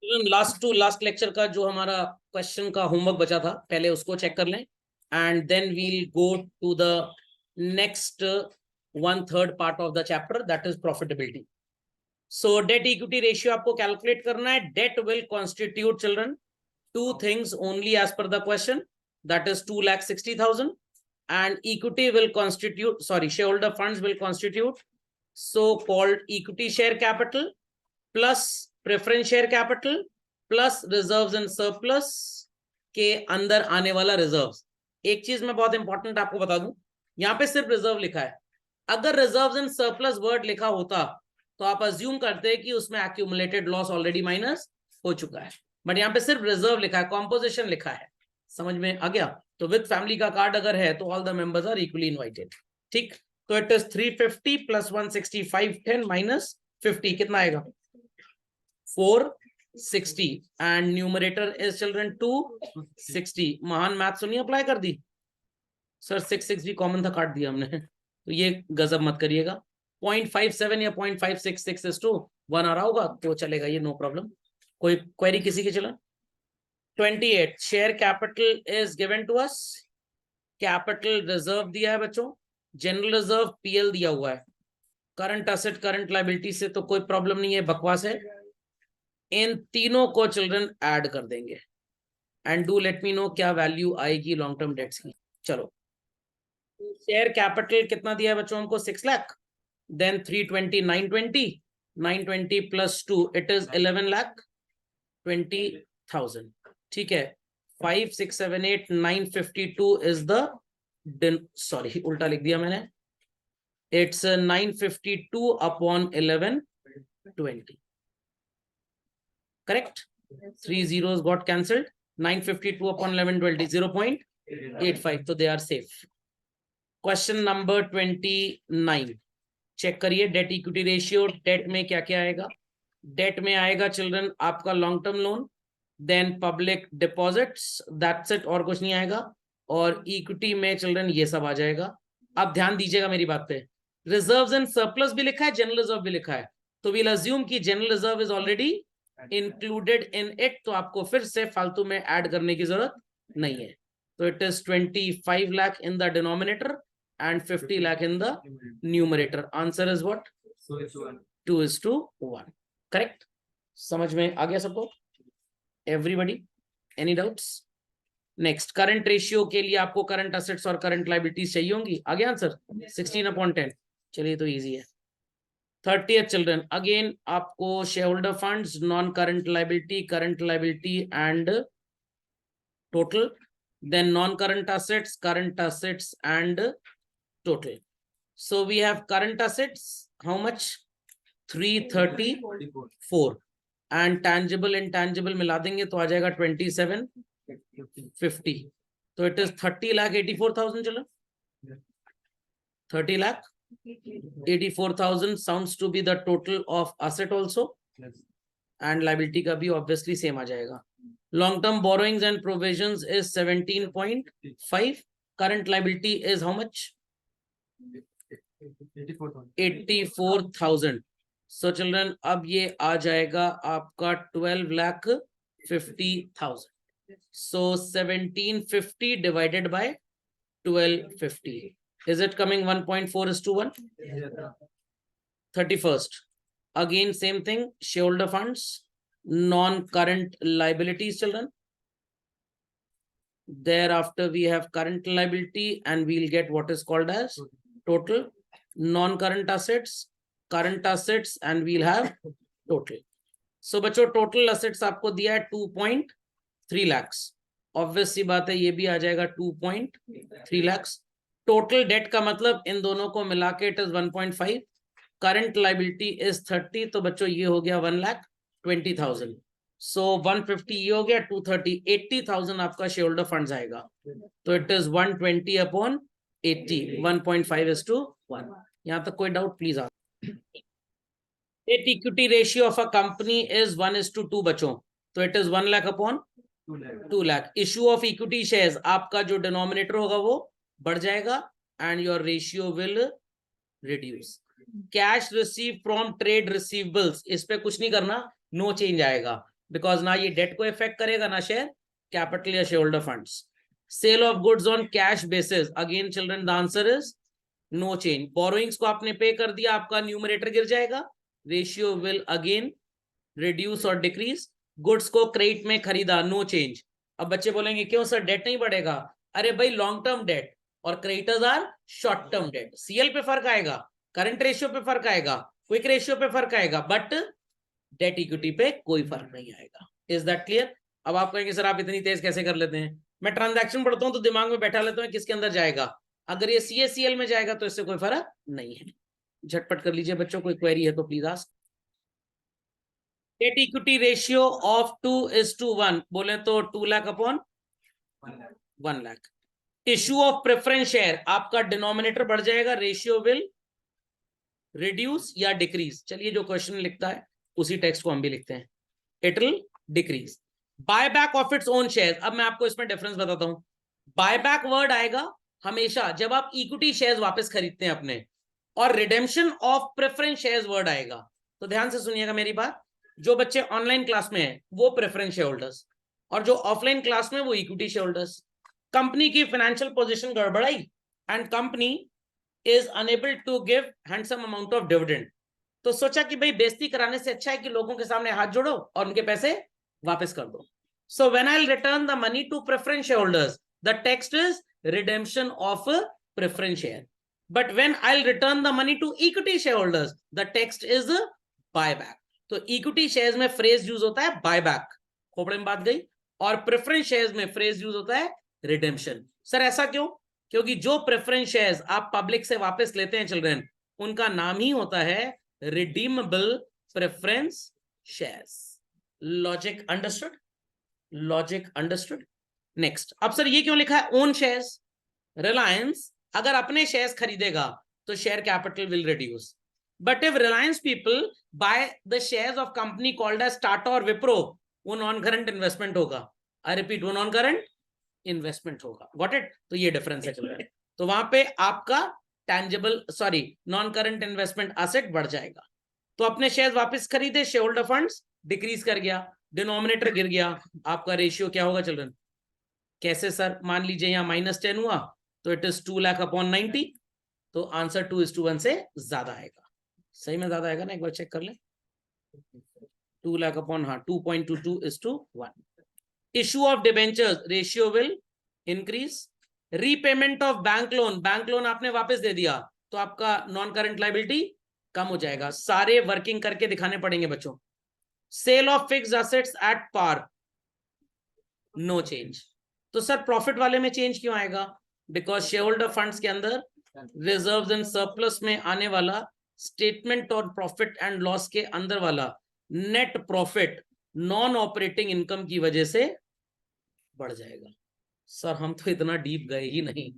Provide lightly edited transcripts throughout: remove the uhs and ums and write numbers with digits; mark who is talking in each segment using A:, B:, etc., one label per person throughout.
A: Last lecture का जो हमारा क्वेश्चन का होमवर्क बचा था पहले उसको चेक कर लें and then we'll go to the next 1/3 part of the chapter that is profitability. So debt equity ratio आपको कैलकुलेट करना है. Debt will constitute children two things only as per the question, that is 2,60,000, and equity will constitute, sorry, shareholder funds will constitute so called equity share capital plus preference share capital plus reserves and surplus के अंदर आने वाला reserves. एक चीज मैं बहुत important आपको बता दूं, यहाँ पे सिर्फ रिजर्व लिखा है. अगर रिजर्व्स एंड सरप्लस वर्ड लिखा होता तो आप अज्यूम करते हैं कि उसमें एक्यूमुलेटेड लॉस ऑलरेडी माइनस हो चुका है, बट यहाँ पे सिर्फ रिजर्व लिखा है, कॉम्पोजिशन लिखा है. समझ में आ गया? तो विद फैमिली का कार्ड अगर है तो all the members are equally invited. ठीक, तो इट इज 350 प्लस 165 10 माइनस 50 कितना आएगा? 460 एंड न्यूमरेटर इज चिल्ड्रन 260. महान मैथ सुनिए, अप्लाई कर दी सर. 6 भी कॉमन था, काट दिया हमने, तो ये गजब मत करिएगा. 0.57 या 0.566 इज टू 1 आ रहा होगा तो चलेगा, ये नो प्रॉब्लम. कोई क्वेरी किसी की? चला 28 share capital is given to us. Capital reserve दिया है बच्चों, जनरल रिजर्व पीएल दिया हुआ है. करंट असेट करंट लायबिलिटी से तो कोई प्रॉब्लम नहीं है, बकवास है. इन तीनों को चिल्ड्रन ऐड कर देंगे and do let me know क्या वैल्यू आएगी लॉन्ग टर्म डेट्स की. चलो, शेयर कैपिटल कितना दिया है बच्चों हमको? 6 lakh. Then 320 920 plus 2 it is 11,20,000. ठीक है. 5 6 7 8 952 इज द, सॉरी उल्टा लिख दिया मैंने. It's 952 upon 1120. Correct. 3 zeros got cancelled. 952 upon 1120 0.85, तो they are safe. Question number 29 check करिए. Debt equity ratio. डेट में क्या क्या आएगा? डेट में आएगा चिल्ड्रन आपका long term loan, then public deposits, that's it, और कुछ नहीं आएगा. और इक्विटी में चिल्ड्रन ये सब आ जाएगा. आप ध्यान दीजिएगा मेरी बात पे. रिजर्व्स एंड सरप्लस भी लिखा है, जनरल रिजर्व भी लिखा है, तो वील अज्यूम कि general reserve is already included in it, तो आपको फिर से फालतू में ऐड करने की जरूरत नहीं है. तो it is 25 lakh in the denominator and 50 lakh in the numerator. Answer is what? 2:1. Correct? समझ में आ गया सबको? Everybody? Any doubts? Next, current ratio के लिए आपको current assets और current liabilities चाहिए होंगी. आ गया आंसर? 16/10. चलिए तो easy है. 30th children, again आपको shareholder funds, non-current liability and total, then non-current assets, current assets and total. So we have current assets, how much? 334, and tangible intangible मिला देंगे तो आ जाएगा 2750. तो it is 30,84,000. चलो 30,84,000 sounds to be the total of asset also, and liability का भी obviously same आ जाएगा. Long term borrowings and provisions is 17.5. Current liability is how much? 84,000. So children, अब ये आ जाएगा आपका 12,50,000. So 1750 divided by 1250. Is it coming 1.4:1? 31st. Again same thing. Shareholder funds, non-current liabilities, children. Thereafter we have current liability and we'll get what is called as total. Non-current assets, current assets, and we'll have total. So बच्चों total assets आपको दिया है 2.3 lakhs. Obvious सी बात है ये भी आ जाएगा 2.3 lakhs. Total debt का मतलब इन दोनों को मिला के it is 1.5. Current liability is 30, तो बच्चों ये हो गया 1,20,000. So 150 ये हो गया 230, 80,000 आपका शेयर होल्डर फंड्स आएगा. तो इट इज 120 अपॉन 80, 1.5:1. यहाँ तक कोई डाउट प्लीज आप. Date equity ratio of a company is 1:2 बच्चों. तो it is 1 lakh upon 2 lakh. Issue of equity shares, आपका जो डिनोमिनेटर होगा वो बढ़ जाएगा and your ratio will reduce. Cash receive from trade receivables, इस पे कुछ नहीं करना, नो चेंज आएगा. बिकॉज ना ये डेट को इफेक्ट करेगा ना शेयर कैपिटल या share holder funds. Sale of goods on cash basis, again children the answer is no change. Borrowings को आपने पे कर दिया, आपका न्यूमरेटर गिर जाएगा, रेशियो विल अगेन रिड्यूस और डिक्रीज. गुड्स को क्रेडिट में खरीदा, नो चेंज. अब बच्चे बोलेंगे क्यों सर डेट नहीं बढ़ेगा? अरे भाई लॉन्ग टर्म डेट और creditors are short term debt. CL पे फर्क आएगा, करंट रेशियो पे फर्क आएगा, क्विक रेशियो पे फर्क आएगा, बट डेट इक्विटी पे कोई फर्क नहीं आएगा. Is that clear? अब आप कहेंगे सर आप इतनी तेज कैसे कर लेते हैं? मैं ट्रांजैक्शन पढ़ता हूं तो दिमाग में बैठा लेता हूं किसके अंदर जाएगा. अगर ये सीएसीएल में जाएगा तो इससे कोई फर्क नहीं है. झटपट कर लीजिए बच्चों, कोई क्वेरी है तो please ask. Date equity ratio of 2:1 बोले तो 2 lakh upon 1 lakh. Issue of preference share, आपका डिनोमिनेटर बढ़ जाएगा, रेशियो विल रिड्यूस या डिक्रीज. चलिए जो क्वेश्चन लिखता है उसी टेक्स्ट को हम भी लिखते हैं, it will decrease. Buy back of its own share, अब मैं आपको इसमें डिफरेंस बताता हूं. बाय बैक वर्ड आएगा हमेशा जब आप इक्विटी शेयर्स वापस खरीदते हैं अपने, और redemption of preference shares word आएगा. तो ध्यान से सुनिएगा मेरी बात. जो बच्चे ऑनलाइन क्लास में है वो प्रेफरेंस शेयर होल्डर्स, और जो ऑफलाइन क्लास में वो इक्विटी शेयर होल्डर्स. कंपनी की फाइनेंशियल पोजीशन गड़बड़ाई and company is unable to give handsome amount of dividend. तो सोचा कि भाई बेइज्जती कराने से अच्छा है कि लोगों के सामने हाथ जोड़ो और उनके पैसे वापस कर दो. So when I will return the money to preference share holders, the text is redemption of preference share. But when I'll return the money to equity shareholders, the text is buyback. तो equity shares में phrase use होता है buyback, Khopde में बात गई, और preference shares में phrase use होता है redemption. सर ऐसा क्यों? क्योंकि जो preference shares आप पब्लिक से वापस लेते हैं चिल्ड्रन, उनका नाम ही होता है redeemable preference shares. Logic understood? Logic understood? Next. अब सर ये क्यों लिखा है ओन शेयर्स? रिलायंस अगर अपने शेयर्स खरीदेगा तो share capital will reduce. But if Reliance people buy the shares of company called as Tata और विप्रो, वो नॉन करंट इन्वेस्टमेंट होगा. आई रिपीट, वो नॉन करंट इन्वेस्टमेंट होगा. Got it? तो ये डिफरेंस है चल रहा है. तो वहां पे आपका tangible non current investment asset बढ़ जाएगा. तो अपने शेयर्स वापस खरीदे, शेयर होल्डर फंड्स डिक्रीज कर गया, डिनोमिनेटर गिर गया, आपका रेशियो क्या होगा चिल्ड्रन? कैसे सर? मान लीजिए यहाँ -10 हुआ तो इट इज 2 लाख अपॉन 90, तो आंसर 2:1 से ज्यादा आएगा. सही में ज्यादा आएगा ना? एक बार चेक कर ले. 2 lakh upon 2.22:1. Issue of debentures, ratio will increase. Repayment of bank loan, bank loan आपने वापस दे दिया तो आपका नॉन करंट लायबिलिटी कम हो जाएगा. सारे वर्किंग करके दिखाने पड़ेंगे बच्चों. Sale of fixed assets at par, no change. तो सर प्रॉफिट वाले में चेंज क्यों आएगा? बिकॉज शेयर होल्डर फंड्स के अंदर रिजर्व्स एंड सरप्लस में आने वाला स्टेटमेंट और प्रॉफिट एंड लॉस के अंदर वाला net profit non operating income की वजह से बढ़ जाएगा. सर हम तो इतना डीप गए ही नहीं.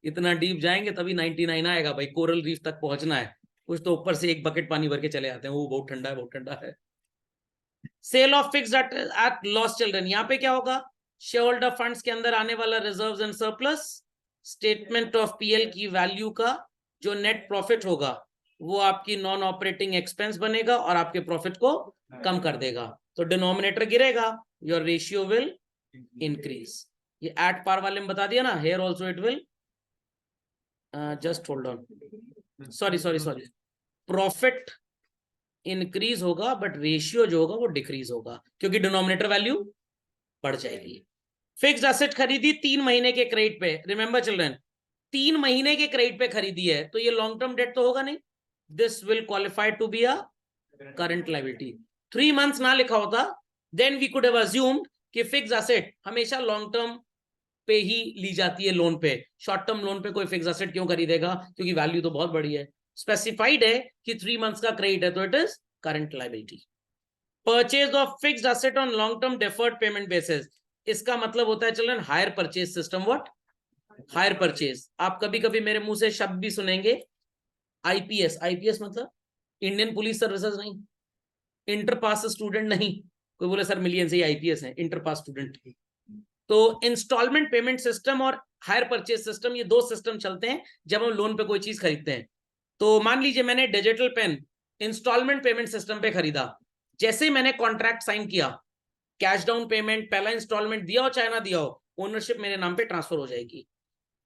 A: इतना डीप जाएंगे तभी 99 आएगा भाई. कोरल रीफ तक पहुंचना है, कुछ तो ऊपर से एक बकेट पानी भर के चले आते हैं, वो बहुत ठंडा है, बहुत ठंडा है. Sale of fixed at loss children, यहाँ पे क्या होगा? शेयर होल्डर फंड्स के अंदर आने वाला reserves and surplus statement of PL की वैल्यू का जो नेट प्रॉफिट होगा वो आपकी नॉन ऑपरेटिंग एक्सपेंस बनेगा और आपके प्रॉफिट को कम कर देगा. तो डिनोमिनेटर गिरेगा, योर रेशियो विल इंक्रीज. ये एट पार वाले में बता दिया ना. Here also it will just hold on, sorry profit increase होगा बट रेशियो जो होगा वो डिक्रीज होगा क्योंकि डिनोमिनेटर वैल्यू बढ़ जाएगी. फिक्स्ड एसेट खरीदी 3 महीने के क्रेडिट पे. रिमेंबर चिल्ड्रन, 3 महीने के क्रेडिट पे खरीदी है तो ये लॉन्ग टर्म डेट तो होगा नहीं. This will qualify to be a current liability. 3 months ना लिखा होता then we could have assumed कि फिक्स्ड एसेट हमेशा लॉन्ग टर्म पे ही ली जाती है लोन पे. शॉर्ट टर्म लोन पे कोई फिक्स्ड एसेट क्यों खरीदेगा? क्योंकि वैल्यू तो बहुत बड़ी है. स्पेसिफाइड है कि 3 मंथ्स का क्रेडिट है तो it is current liability. Purchase of fixed asset on long term deferred payment basis, इसका मतलब होता है children hire purchase system. What? Hire purchase. आप कभी कभी मेरे मुंह से शब्द भी सुनेंगे आईपीएस. आईपीएस मतलब इंडियन पुलिस सर्विसेज नहीं, इंटर पास स्टूडेंट नहीं. कोई बोले सर मिलियन से ही आईपीएस है, इंटर पास स्टूडेंट. तो इंस्टॉलमेंट पेमेंट सिस्टम और हायर परचेज सिस्टम, ये 2 सिस्टम चलते हैं जब हम लोन पे कोई चीज खरीदते हैं. तो मान लीजिए मैंने digital pen instalment payment system पे खरीदा, जैसे ही मैंने कॉन्ट्रैक्ट साइन किया, कैश डाउन पेमेंट, पहला इंस्टॉलमेंट दिया हो चाहे ना दिया हो, ओनरशिप मेरे नाम पे ट्रांसफर हो जाएगी.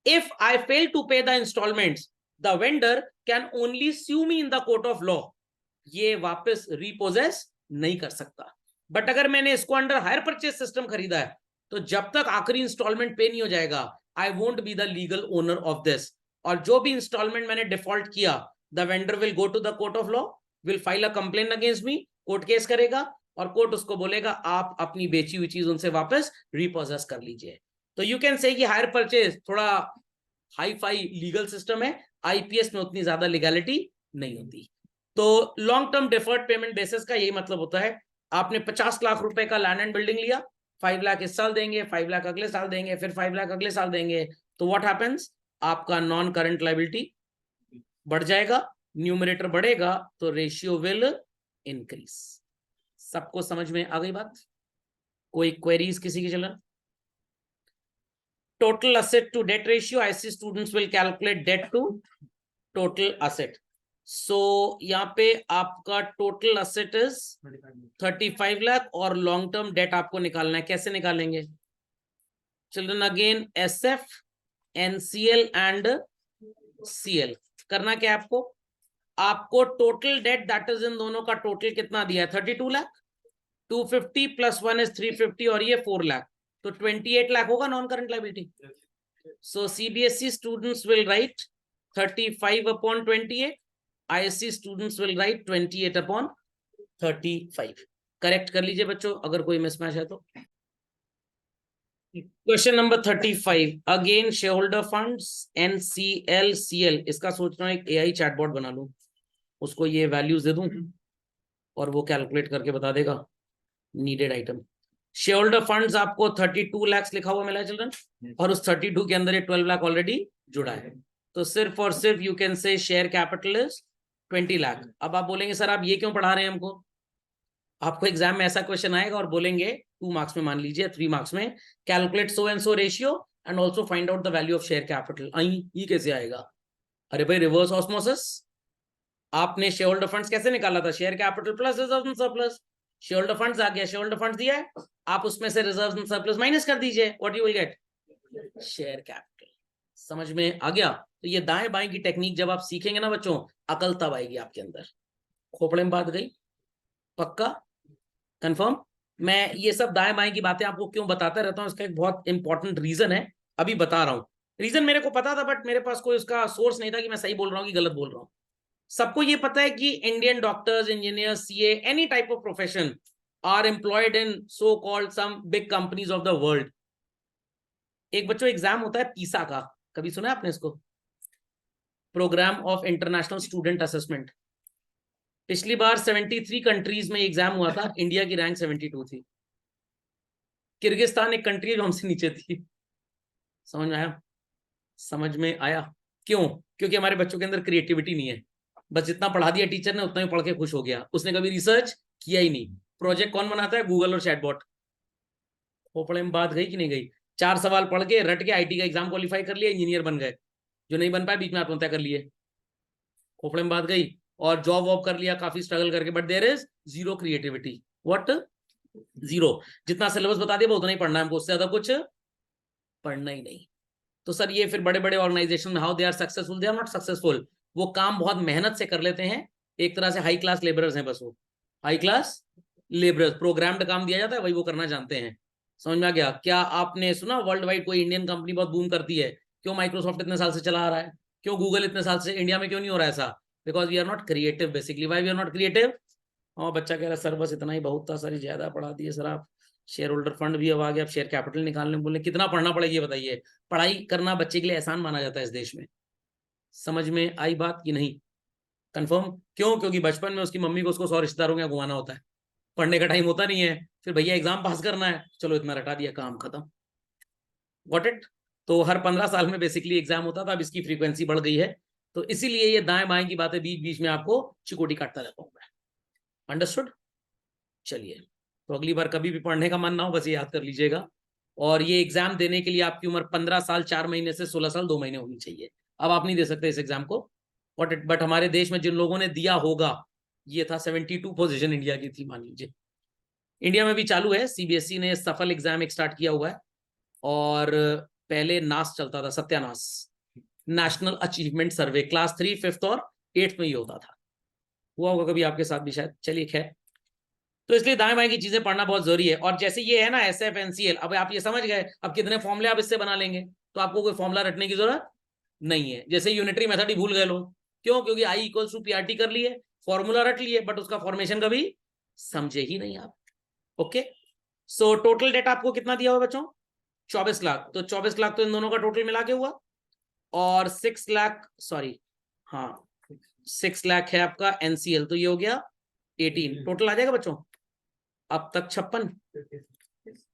A: If I fail to pay the instalments, the vendor can only sue me in the court of law. ये वापस रिपोजेस नहीं कर सकता. बट अगर मैंने इसको अंडर हायर परचेज सिस्टम खरीदा है, तो जब तक आखिरी इंस्टॉलमेंट पे नहीं हो जाएगा, I won't be the legal owner of this. और जो भी इंस्टॉलमेंट मैंने डिफॉल्ट किया, the vendor will go to the court of law, will file a complain against me, court case करेगा, और कोर्ट उसको बोलेगा आप अपनी बेची हुई चीज उनसे वापस रिपोजेस कर लीजिए. तो यू कैन से कि हायर परचेज थोड़ा हाई फाई लीगल सिस्टम है, आईपीएस में उतनी ज्यादा लीगैलिटी नहीं होती. तो long term deferred payment basis का यही मतलब होता है, आपने 50 लाख रुपए का लैंड एंड बिल्डिंग लिया, 5 लाख इस साल देंगे, 5 लाख अगले साल देंगे, फिर 5 लाख अगले साल देंगे. तो व्हाट हैपेंस, आपका नॉन करंट लायबिलिटी बढ़ जाएगा, न्यूमरेटर बढ़ेगा, तो रेशियो विल इंक्रीज. सबको समझ में आ गई बात? कोई क्वेरीज किसी की चलन? Total asset to debt ratio, IC students will calculate debt to total asset. So यहाँ पे आपका टोटल असेट इज 35 लाख और लॉन्ग टर्म डेट आपको निकालना है. कैसे निकालेंगे children? Again SF, NCL and CL. करना क्या है आपको total date that is in दोनों का टोटल कितना दिया है? 32 लाख. 250 प्लस 1 इज 350 और ये 4 लाख, तो 28 लाख होगा non current liability. So CBSE students will write 35 upon 28, ISC students will write 28 upon 35. Correct कर लीजिए बच्चों अगर कोई मिसमैच है तो. Question number 35 again share holder funds NCL CL. इसका सोच रहा हूँ एक AI चैटबॉट बना लूं, उसको ये वैल्यूज दे दूं और वो कैलकुलेट करके बता देगा needed item. Share holder funds आपको 32 लाख लिखा हुआ मिला है चिल्ड्रन, और उस 32 के अंदर ये 12 लाख ऑलरेडी जुड़ा है. तो सिर्फ और सिर्फ you can say share capital is 20 lakh. अब आप बोलेंगे सर आप ये क्यों पढ़ा रहे हैं हमको? आपको एग्जाम में ऐसा क्वेश्चन आएगा और बोलेंगे 2 मार्क्स में, मान लीजिए 3 मार्क्स में, calculate so and so ratio and also find out the value of share capital. ये कैसे आएगा? अरे भाई रिवर्स ऑस्मोसिस. आपने शेयर होल्डर फंड्स कैसे निकाला था? Share capital plus reserve and surplus. Share holder funds आ गया, शेयर होल्डर फंड्स दिया है, आप उसमें से रिजर्व एंड सरप्लस माइनस कर दीजिए, what you will get? Share capital. समझ में आ गया? तो ये दाएं बाएं की टेक्निक जब आप सीखेंगे ना बच्चों, अकल तब आएगी आपके अंदर. खोपड़े में बात गई? पक्का? कंफर्म? मैं ये सब दाएं बाएं की बातें आपको क्यों बताता रहता हूँ, इसका एक बहुत इंपॉर्टेंट रीजन है, अभी बता रहा हूँ. रीजन मेरे को पता था बट मेरे पास कोई उसका सोर्स नहीं था कि मैं सही बोल रहा हूँ कि गलत बोल रहा हूँ. सबको ये पता है कि Indian doctors, engineers, CA, any type of profession are employed in so called some big companies of the world. एक बच्चों एग्जाम होता है PISA का, कभी सुना है आपने इसको? Programme of international student assessment. पिछली बार 73 कंट्रीज में एग्जाम हुआ था, इंडिया की रैंक 72 थी. किर्गिस्तान एक कंट्री है जो हमसे नीचे थी. समझ में आया? समझ में आया? क्यों? क्योंकि हमारे बच्चों के अंदर क्रिएटिविटी नहीं है. बस जितना पढ़ा दिया टीचर ने उतना ही पढ़ के खुश हो गया, उसने कभी रिसर्च किया ही नहीं. प्रोजेक्ट कौन बनाता है? गूगल और चैटबॉट. खोपड़े में बात गई कि नहीं गई? 4 सवाल पढ़ के रट के IT का एग्जाम क्वालिफाई कर लिया, इंजीनियर बन गए. जो नहीं बन पाए बीच में आत्महत्या कर लिए. खोपड़े में बात गई. और जॉब वॉब कर लिया काफी स्ट्रगल करके, but there is zero creativity. What? Zero. जितना सिलेबस बता दिया वो उतना ही पढ़ना है हमको, उससे ज्यादा कुछ पढ़ना ही नहीं. तो सर ये फिर बड़े बड़े ऑर्गेनाइजेशन में how they are successful? They are not successful. वो काम बहुत मेहनत से कर लेते हैं, एक तरह से हाई क्लास लेबरर्स हैं बस. वो हाई क्लास लेबरर्स, प्रोग्राम्ड काम दिया जाता है वही वो करना जानते हैं. समझ में आ गया? क्या आपने सुना वर्ल्ड वाइड कोई इंडियन कंपनी बहुत बूम करती है? क्यों माइक्रोसॉफ्ट इतने साल से चला आ रहा है? क्यों गूगल इतने साल से? इंडिया में क्यों नहीं हो रहा है ऐसा? Because we are not creative. Basically why we are not creative? और बच्चा कह रहा है सर बस इतना ही बहुत था, सर ज्यादा पढ़ा दिए सर आप. शेयर होल्डर फंड भी अब आ गया, अब शेयर कैपिटल निकालने बोले. कितना पढ़ना पड़ेगा ये बताइए? पढ़ाई करना बच्चे के लिए एहसान माना जाता है इस देश में. समझ में आई बात कि नहीं? कंफर्म? क्यों? क्योंकि बचपन में उसकी मम्मी को उसको 100 रिश्तेदारों में घुमाना होता है, पढ़ने का टाइम होता नहीं है. फिर भैया एग्जाम पास करना है, चलो इतना रटा दिया, काम खत्म. Got it? तो हर 15 साल में बेसिकली एग्जाम होता था, अब इसकी फ्रीक्वेंसी बढ़ गई है. तो इसीलिए ये दाएं बाएं की बातें बीच बीच में आपको चिकोटी काटता रहता हूं मैं. अंडरस्टूड? चलिए, तो अगली बार कभी भी पढ़ने का मन ना हो बस ये याद कर लीजिएगा. और ये एग्जाम देने के लिए आपकी उम्र 15 साल 4 महीने से 16 साल 2 महीने होनी चाहिए. अब आप नहीं दे सकते इस एग्जाम को. बट हमारे देश में जिन लोगों ने दिया होगा ये था 72 पोजीशन इंडिया की थी, मान लीजिए। इंडिया में भी चालू है, सीबीएसई ने सफल एग्जाम एक स्टार्ट किया हुआ है, और पहले नास चलता था, सत्यानाश, नेशनल अचीवमेंट सर्वे, क्लास 3, 5th और 8th में ये होता था। हुआ होगा कभी आपके साथ भी शायद। चलिए खैर, तो इसलिए दाएं बाएं की चीजें पढ़ना बहुत जरूरी है। और जैसे ये है ना SF NCL, अब आप ये समझ गए, अब कितने फॉर्मूले आप इससे बना लेंगे, तो आपको कोई फॉर्मूला रटने की जरूरत नहीं है। जैसे यूनिटरी मेथड ही भूल गए लोग, क्यों? क्योंकि I = PRT कर लिए, फॉर्मूला रट लिए, बट उसका फॉर्मेशन कभी समझे ही नहीं आप। ओके, सो टोटल डेट आपको कितना दिया हुआ बच्चों? 24 लाख। तो 24 लाख तो इन दोनों का टोटल मिला के हुआ, और 6 लाख, सॉरी हाँ 6 लाख है आपका NCL, तो ये हो गया 18। टोटल आ जाएगा बच्चों अब तक 56,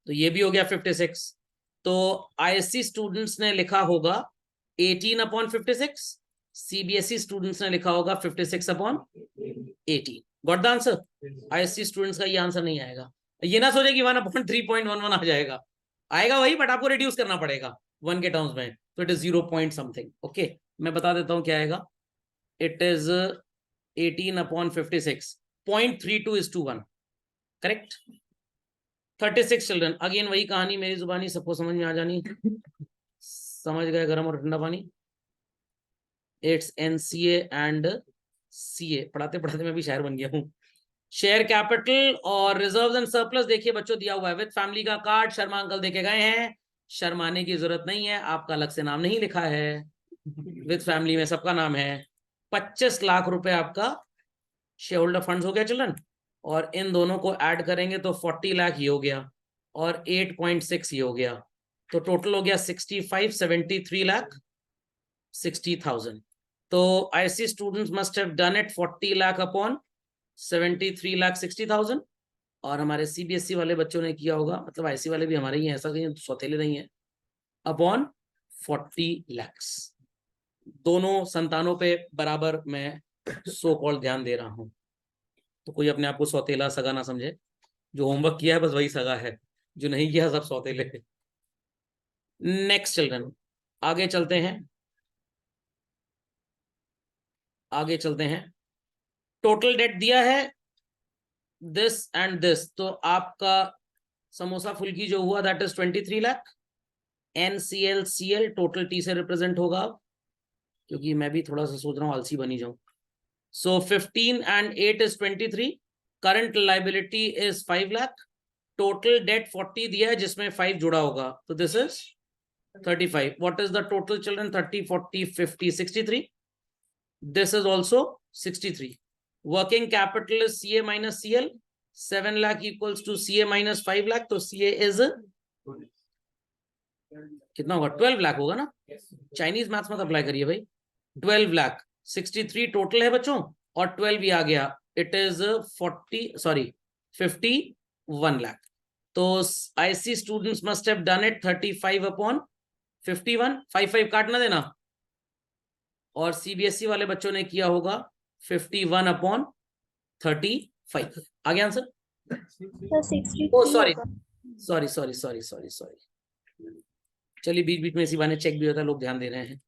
A: तो ये भी हो गया 56। तो ISC स्टूडेंट्स ने लिखा होगा 18/56, CBSE स्टूडेंट्स ने लिखा होगा 56/18। Got the answer? ISC students का ये आंसर नहीं आएगा। ये ना सोचे कि 1/3.11 आ जाएगा, आएगा वही, बट आपको रिड्यूस करना पड़ेगा 1 के टर्म्स में, तो it is 0 point something. Okay, मैं बता देता हूं क्या आएगा। It is 18/56, 0.32:1, correct. 36 children, again वही कहानी, मेरी जुबानी सबको समझ में आ जानी, समझ गए, गर्म और ठंडा पानी। इट्स NCA एंड CA, पढ़ाते पढ़ाते मैं भी शायर बन गया हूँ। शेयर कैपिटल और रिजर्व्स एंड सरप्लस देखिए बच्चों दिया हुआ है, विद फैमिली का कार्ड शर्मा अंकल देके गए हैं, शर्माने की जरूरत नहीं है, आपका अलग से नाम नहीं लिखा है, विद फैमिली में सबका नाम है। 25 लाख रुपए आपका शेयर होल्डर फंड्स हो गया चिल्ड्रन, और इन दोनों को ऐड करेंगे तो 40 लाख ये हो गया, और 8.6 ये हो गया, तो टोटल हो गया 65, 73 लाख 60,000। तो IC students must have done it 40 lakh upon 73 lakh 60,000, और हमारे CBSE वाले बच्चों ने किया होगा, मतलब IC वाले भी हमारे ही हैं, ऐसा कहीं सौतेले नहीं है, अपॉन 40 lakhs। दोनों संतानों पे बराबर मैं सो कॉल ध्यान दे रहा हूं, तो कोई अपने आप को सौतेला सगा ना समझे। जो होमवर्क किया है बस वही सगा है, जो नहीं किया सब सौतेले। नेक्स्ट चिल्ड्रन, आगे चलते हैं, आगे चलते हैं। टोटल डेट दिया है दिस एंड दिस, तो आपका समोसा फुल्की जो हुआ that is 23 lakh. NCL CL total T से रिप्रेजेंट होगा, क्योंकि मैं भी थोड़ा सा सोच रहा हूँ आलसी बनी जाऊं। So 15 and 8 is 23, current liability is 5 lakh, total debt 40 दिया है जिसमें 5 जुड़ा होगा, तो this is 35। What is the total children? 30, 40, 50, 63, this is also 63। Working capital is CA minus CL, 7 lakh equals to CA minus 5 lakh, तो CA इज कितना होगा? 12 लाख होगा ना, चाइनीज मैथ्स मत अप्लाई करिए भाई। 12 लाख 63 टोटल है बच्चों, और 12 भी आ गया, इट इज 51 लाख। तो IC students must have done it 35/51, 5 काट ना देना, और CBSE वाले बच्चों ने किया होगा 51/35। आ गया answer? Oh sorry sorry sorry sorry sorry sorry, चलिए बीच बीच में इसी बहाने चेक भी होता है, लोग ध्यान दे रहे हैं।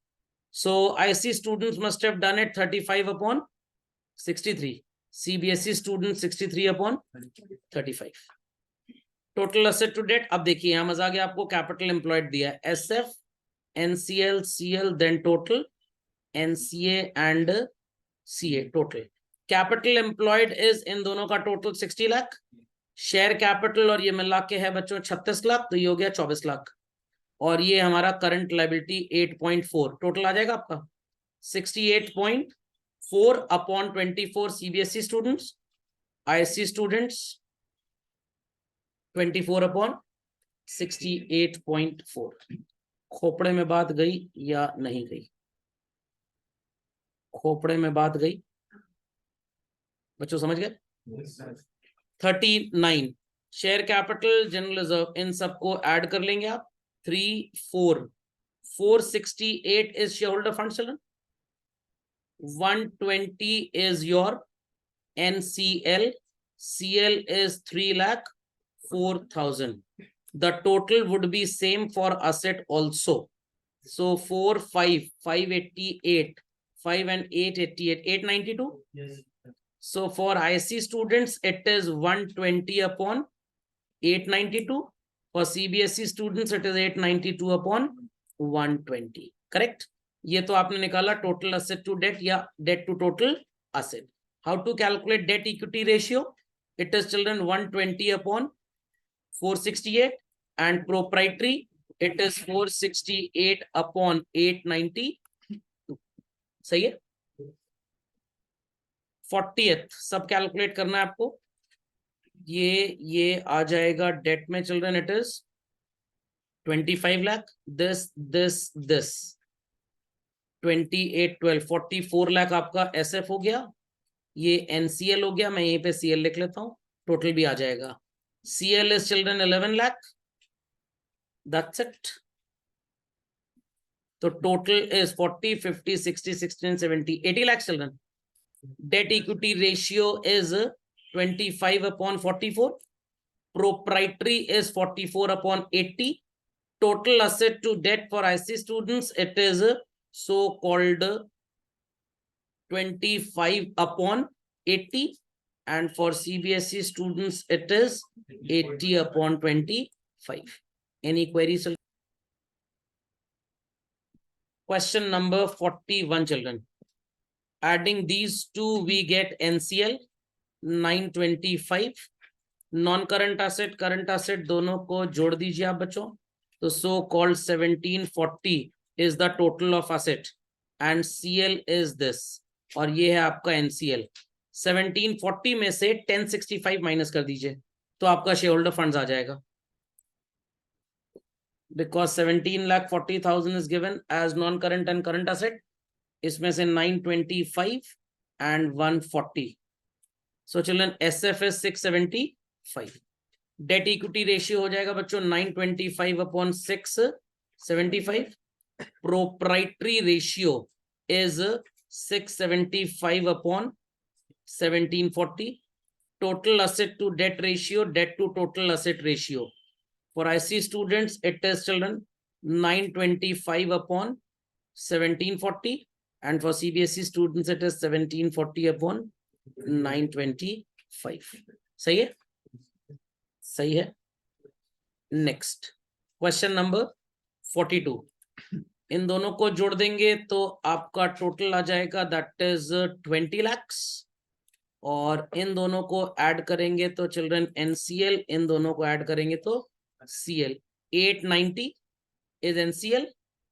A: So IC students must have done it 35/63. CBSE students 63/35. Total asset to debt, अब देखिए यहाँ मजा आ गया आपको, कैपिटल एम्प्लॉयड दिया है SF, NCL, CL, then total NCA and CA total. Capital employed is in दोनों का टोटल 60 लाख, शेयर कैपिटल और ये मिला के है बच्चों 36 लाख, तो ये हो गया 24 लाख, और ये हमारा करंट लाइबिलिटी 8.4, टोटल आ जाएगा आपका 68.4/24 CBSE स्टूडेंट्स, ISC स्टूडेंट्स 24/68.4। खोपड़े में बात गई या नहीं गई? खोपड़े में बात गई बच्चों, समझ गए? 39 शेयर कैपिटल, जनरल रिजर्व, इन सबको ऐड कर लेंगे आप, 3, 4, 468 is shareholder fund children, 120 is your NCL, CL is 3,04,000. The total would be same for asset also. So 4, 5, 588, 5 and 8, 88, 892. Yes. So for IC students, it is 120 upon 892. For CBSE students, it is 892 upon 120. Correct? ये तो आपने निकाला total asset to debt या debt to total asset. How to calculate debt equity ratio? It is children 120 upon 468 and proprietary it is 468 upon 890. सही है? 40th सब calculate करना है आपको. ये आ जाएगा डेट में children. It is 25 lakh. This 28 12 44 lakh आपका एसएफ हो गया. ये एनसीएल हो गया. मैं यहीं पे सीएल लिख लेता हूं. टोटल भी आ जाएगा. CL is children 11 lakh. That's it. तो total is 40 50 60 16 70 80 lakh children. Debt equity ratio is 25 upon 44. Proprietary is 44 upon 80. Total asset to debt for IC students, it is so-called 25 upon 80. And for CBSE students, it is 80 upon 25. Any queries? Question number 41, children. Adding these two, we get NCL 925. Non-current asset, current asset दोनों को जोड़ दीजिए आप बच्चों. तो so called 1740 is the total of asset and CL is this. और ये है आपका NCL. 1740 में से 1065 माइनस कर दीजिए तो आपका शेयर होल्डर फंड्स आ जाएगा. Because 17,40,000 is given as non-current and current asset. इसमें से 925 and 140. So children, SF is 675. Debt equity ratio हो जाएगा बच्चों 925 upon 675. Proprietary ratio is 675 upon 1740. Total asset to debt ratio, debt to total asset ratio. For IC students, it is children 925 upon 1740. And for CBSE students, it is 1740 upon 925. सही है? सही है. Next. Question number 42. इन दोनों को जोड़ देंगे तो आपका टोटल आ जाएगा that is 20 lakhs. और इन दोनों को ऐड करेंगे तो चिल्ड्रन NCL, इन दोनों को ऐड करेंगे तो CL. 890 is NCL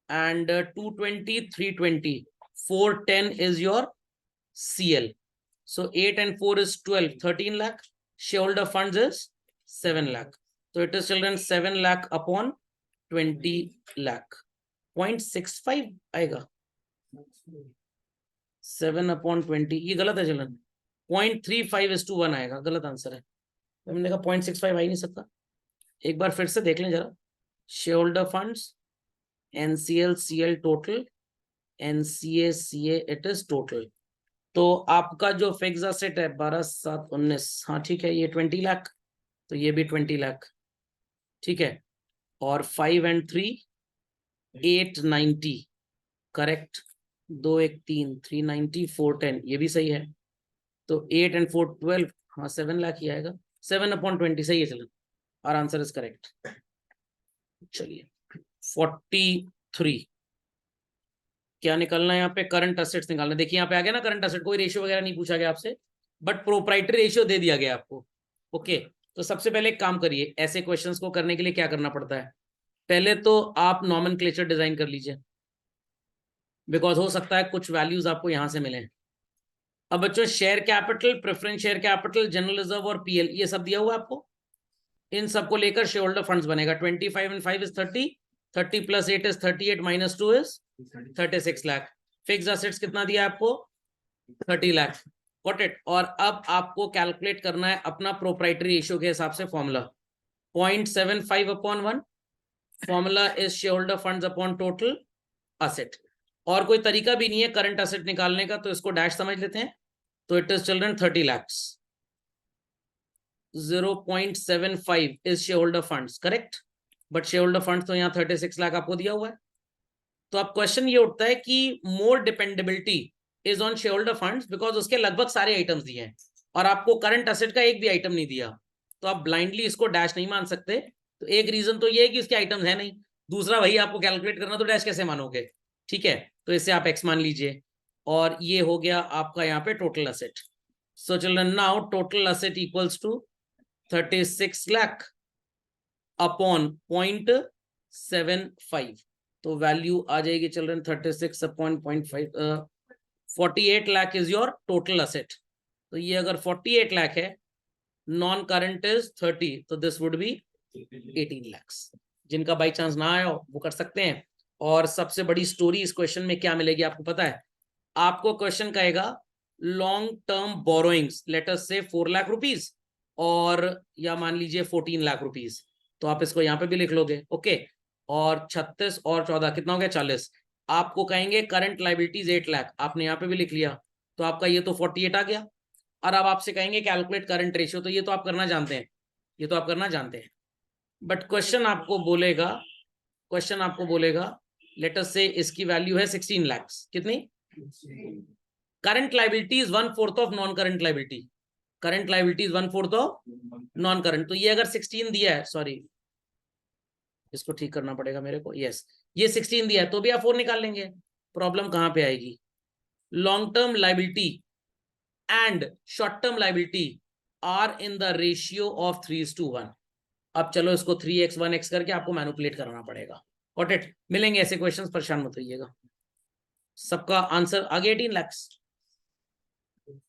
A: and 220, 320. 410 is your CL. So 8 and 4 is 12, 13 lakh. Shareholder funds is 7 lakh. So it is children 7 lakh upon 20 lakh. 0.65 आएगा. 7 upon 20. ये गलत है चिल्ड्रन. 0.35 is to 1 आएगा. गलत आंसर है. हमने देखा 0.65 आ ही नहीं सकता. एक बार फिर से देख लें जरा. Shareholder funds, NCL, CL total. NCA, CA, it is total. तो आपका जो फिक्स एसेट है 12 7 19. हाँ ठीक है. ये 20 लाख तो ये भी 20 लाख. ठीक है. और 5 and 3 890. करेक्ट. 2 1 3 390 410 ये भी सही है. तो 8 and 4 12. हाँ 7 लाख ही आएगा. 7 upon 20 सही है. चलो और आंसर इज करेक्ट. चलिए 43 क्या निकलना है यहाँ पे? करंट असेट्स निकालना. देखिए यहाँ पे आ गया ना करंट असेट. कोई रेशियो वगैरह नहीं पूछा गया आपसे बट प्रोप्राइटरी रेशियो दे दिया गया आपको. ओके. तो सबसे पहले एक काम करिए. ऐसे क्वेश्चंस को करने के लिए क्या करना पड़ता है? पहले तो आप नॉमेनक्लेचर डिजाइन कर लीजिए बिकॉज हो सकता है कुछ वैल्यूज आपको यहां से मिले. अब बच्चों share capital, preference share capital, general reserve और पीएल ये सब दिया हुआ है आपको. इन सबको लेकर शेयर होल्डर फंड्स बनेगा. 25 and 5 is 30. 30 plus 8 is 38 minus 2 is 36 lakh. Fix assets कितना दिया आपको? 30 लाख. Got it. और अब आपको कैलकुलेट करना है अपना प्रोप्राइटरी रेशियो के हिसाब से formula. 0.75 upon 1. Formula is share holder funds upon total asset. और कोई तरीका भी नहीं है करंट असेट निकालने का तो इसको डैश समझ लेते हैं. तो it is children 30 lakhs. 0.75 is share holder funds. Correct. But share holder funds तो यहाँ 36 लाख आपको दिया हुआ है. तो अब क्वेश्चन ये उठता है कि more dependability is on share holder funds because उसके लगभग सारे आइटम्स दिए हैं और आपको करंट असेट का एक भी आइटम नहीं दिया, तो आप ब्लाइंडली इसको डैश नहीं मान सकते। तो एक रीजन तो ये है कि उसके आइटम्स है नहीं, दूसरा वही आपको कैलकुलेट करना, तो डैश कैसे मानोगे? ठीक है, तो इससे आप एक्स मान लीजिए और ये हो गया आपका यहाँ पे total asset. So children now total asset equals to 36 lakh upon 0.75, तो वैल्यू आ जाएगी children 36 upon 0.5, 48 lakh is your total asset. तो ये अगर 48 लाख है, नॉन करंट इज 30, तो दिस वुड बी 18 lakhs। जिनका बाई चांस ना आया हो वो कर सकते हैं। और सबसे बड़ी स्टोरी इस क्वेश्चन में क्या मिलेगी आपको पता है? आपको क्वेश्चन कहेगा long term borrowings late us से 4 लाख रुपीज और या मान लीजिए 14 लाख रुपीज, तो आप इसको यहाँ पे भी लिख लोगे, ओके। और 36 और 14 कितना हो गया? 40। आपको कहेंगे करंट लाइबिलिटीज 8 लाख, आपने यहाँ पे भी लिख लिया, तो आपका ये तो 48 आ गया। और अब आपसे कहेंगे कैलकुलेट करंट रेशियो, तो ये तो आप करना जानते हैं, ये तो आप करना जानते हैं। बट क्वेश्चन आपको बोलेगा लेट अस से इसकी वैल्यू है 16 लाख। कितनी? Current liability is 1/4 of non current liability, current liability is 1/4 of non current. तो ये अगर 16 दिया है, सॉरी इसको ठीक करना पड़ेगा मेरे को, यस ये 16 दिया है तो भी आप 4 निकाल लेंगे। प्रॉब्लम कहां पे आएगी? Long term liability and short term liability are in the ratio of 3:1। अब चलो इसको 3x 1x करके आपको मैनिपुलेट करना पड़ेगा। Got it? मिलेंगे ऐसे क्वेश्चंस, परेशान मत होइएगा। सबका आंसर आगे 18 लाख।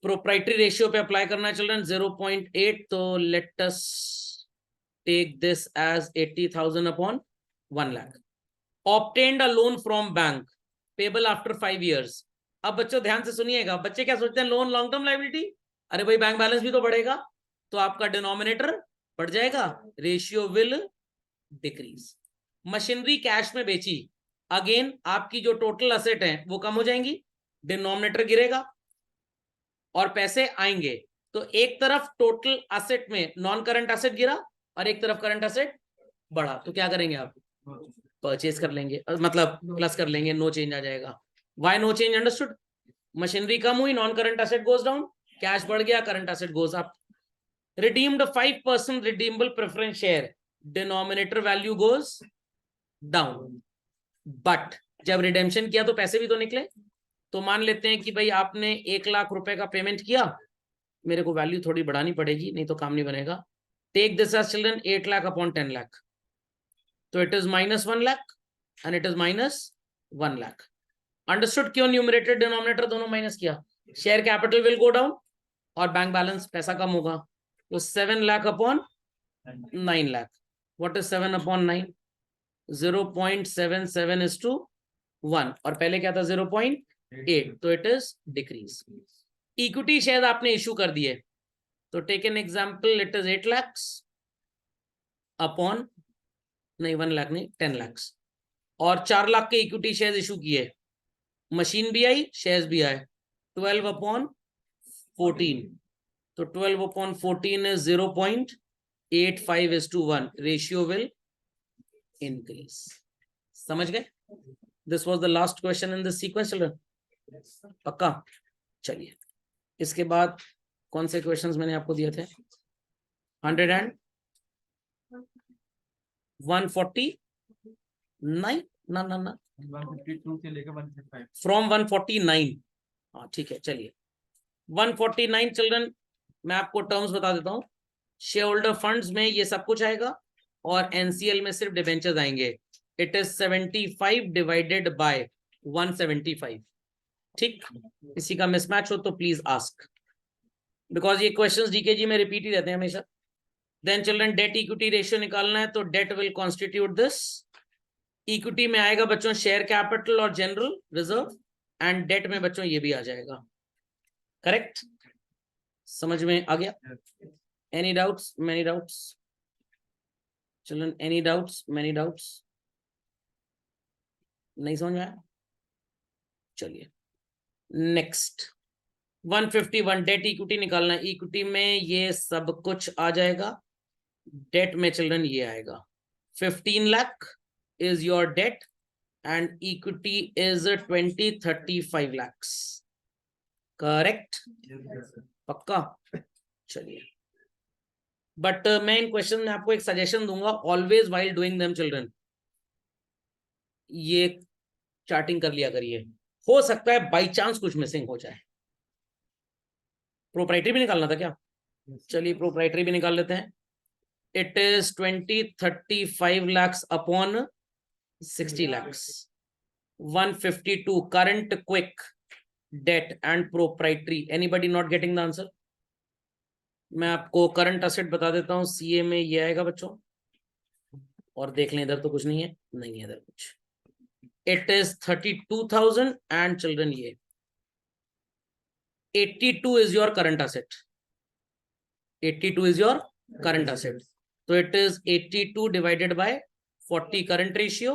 A: प्रोप्राइटरी रेशियो पे अप्लाई करना है चिल्ड्रन 0.8, तो let us take this as 80,000 upon 1 lakh. Obtained a loan from bank payable after 5 years। अब बच्चों ध्यान से सुनिएगा, बच्चे क्या सोचते हैं लोन लॉन्ग टर्म लाइबिलिटी, अरे भाई बैंक बैलेंस भी तो बढ़ेगा, तो आपका डिनोमिनेटर बढ़ जाएगा, ratio will decrease. Machinery cash में बेची, अगेन आपकी जो टोटल असेट है वो कम हो जाएंगी, डिनोमिनेटर गिरेगा और पैसे आएंगे। तो एक तरफ टोटल असेट में नॉन करंट असेट गिरा और एक तरफ करंट असेट बढ़ा, तो क्या करेंगे आप? परचेज कर लेंगे, मतलब प्लस कर लेंगे, नो चेंज आ जाएगा। Why no change? Understood? Machinery कम हुई, non current asset goes down, cash बढ़ गया, current asset goes up. Redeemed 5% redeemable preference share, denominator value goes down. But जब रिडेम्पशन किया तो पैसे भी तो निकले। तो मान लेते हैं कि भाई आपने 1 लाख रुपए का पेमेंट किया, मेरे को वैल्यू थोड़ी बढ़ानी पड़ेगी नहीं तो काम नहीं बनेगा। Take this as children 8 lakh upon 10 lakh, तो it is -1 lakh and it is -1 lakh. Understood? क्यों न्यूमरेटर डिनोमिनेटर दोनों माइनस किया? Share capital will go down और बैंक बैलेंस पैसा कम होगा, तो 7 lakh upon 9 lakh. What is 7 upon 9? 0.77 is to 1 और पहले क्या था 0.8, तो it is decrease. Equity share आपने इशू कर दिए, तो take an example, it is 8 lakh upon नहीं 1 लाख नहीं 10 लाख, और 4 लाख के इक्विटी शेयर इशू किए, मशीन भी आई शेयर्स भी आए, 12 अपॉन 14, तो 12 upon 14 is 0.85 is to 1, ratio will increase। समझ गए? This was the last question in this sequence children, पक्का? चलिए इसके बाद कौन से क्वेश्चंस मैंने आपको दिए थे? 100 and 149 ना ना ना
B: 152 से लेकर 155
A: फ्रॉम 149। हाँ ठीक है, चलिए 149 चिल्ड्रन मैं आपको टर्म्स बता देता हूँ। शेयर होल्डर फंड्स में ये सब कुछ आएगा और एनसीएल में सिर्फ डिबेंचर्स आएंगे। It is 75 divided by 175। ठीक, किसी का मिसमैच हो तो प्लीज आस्क, बिकॉज ये क्वेश्चंस डीकेजी में रिपीट ही रहते हैं हमेशा। Then children debt equity ratio निकालना है, तो debt will constitute this. Equity में आएगा बच्चों शेयर कैपिटल और जनरल रिजर्व, एंड डेट में बच्चों ये भी आ जाएगा। करेक्ट? समझ में आ गया? Any doubts? Many doubts children? Any doubts? Many doubts? नहीं समझ में आया? चलिए नेक्स्ट 151 डेट इक्विटी निकालना है। इक्विटी में ये सब कुछ आ जाएगा, डेट में चिल्ड्रन ये आएगा 15 lakh is your debt and equity is 35 lakhs। Correct,
B: Yes, sir.
A: पक्का? चलिए, बट मैं इन क्वेश्चन में आपको एक सजेशन दूंगा, always while doing them children, ये चार्टिंग कर लिया करिए, हो सकता है बाई चांस कुछ मिसिंग हो जाए। प्रोप्राइटरी भी निकालना था क्या? चलिए प्रोप्राइटरी भी निकाल लेते हैं। It is 20-35 lakhs upon 60 lakhs, 152 current quick debt and proprietary. Anybody not getting the answer? मैं आपको करंट असेट बता देता हूं, सीए में ये आएगा बच्चों, और देख लें इधर तो कुछ नहीं है, नहीं है इधर कुछ। इट इज 32,000 एंड चिल्ड्रन ये 82 is your current asset, 82 is your current asset, तो it is 82 divided by 40 current ratio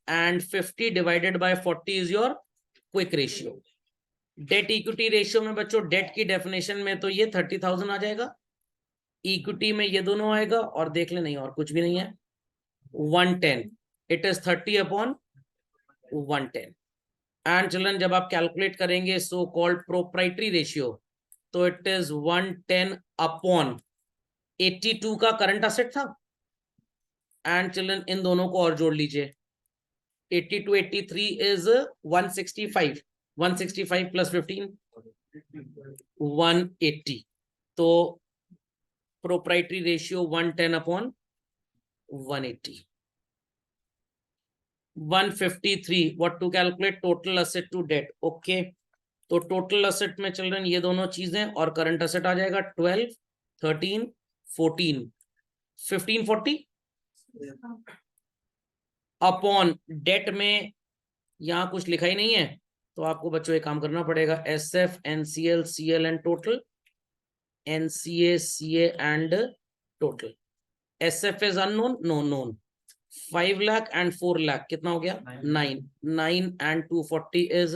A: and 50 divided by 40 is your quick ratio. Debt equity ratio में बच्चों, डेट की डेफिनेशन में तो ये 30,000 आ जाएगा, इक्विटी में ये दोनों आएगा, और देख ले नहीं और कुछ भी नहीं है, 110। It is 30 upon 110। And children जब आप कैलकुलेट करेंगे सो कॉल्ड प्रोप्राइटरी रेशियो, तो इट इज 110 अपॉन 82 का करंट असेट था, एंड चिल्ड्रन इन दोनों को और जोड़ लीजिए, 82 83 इज 165, 165 प्लस 15 180, तो proprietary ratio 110 upon 180। 153 what to calculate total asset to debt. Okay, तो टोटल असेट में चिल्ड्रन ये दोनों चीजें और करंट असेट आ जाएगा 12 13 14 1540 अपॉन डेट में यहां कुछ लिखा ही नहीं है, तो आपको बच्चों एक काम करना पड़ेगा, SF NCL CL and total, NCA CA and total. SF is unknown, no known, 5 lakh and 4 lakh कितना हो गया? 9 एंड 240 इज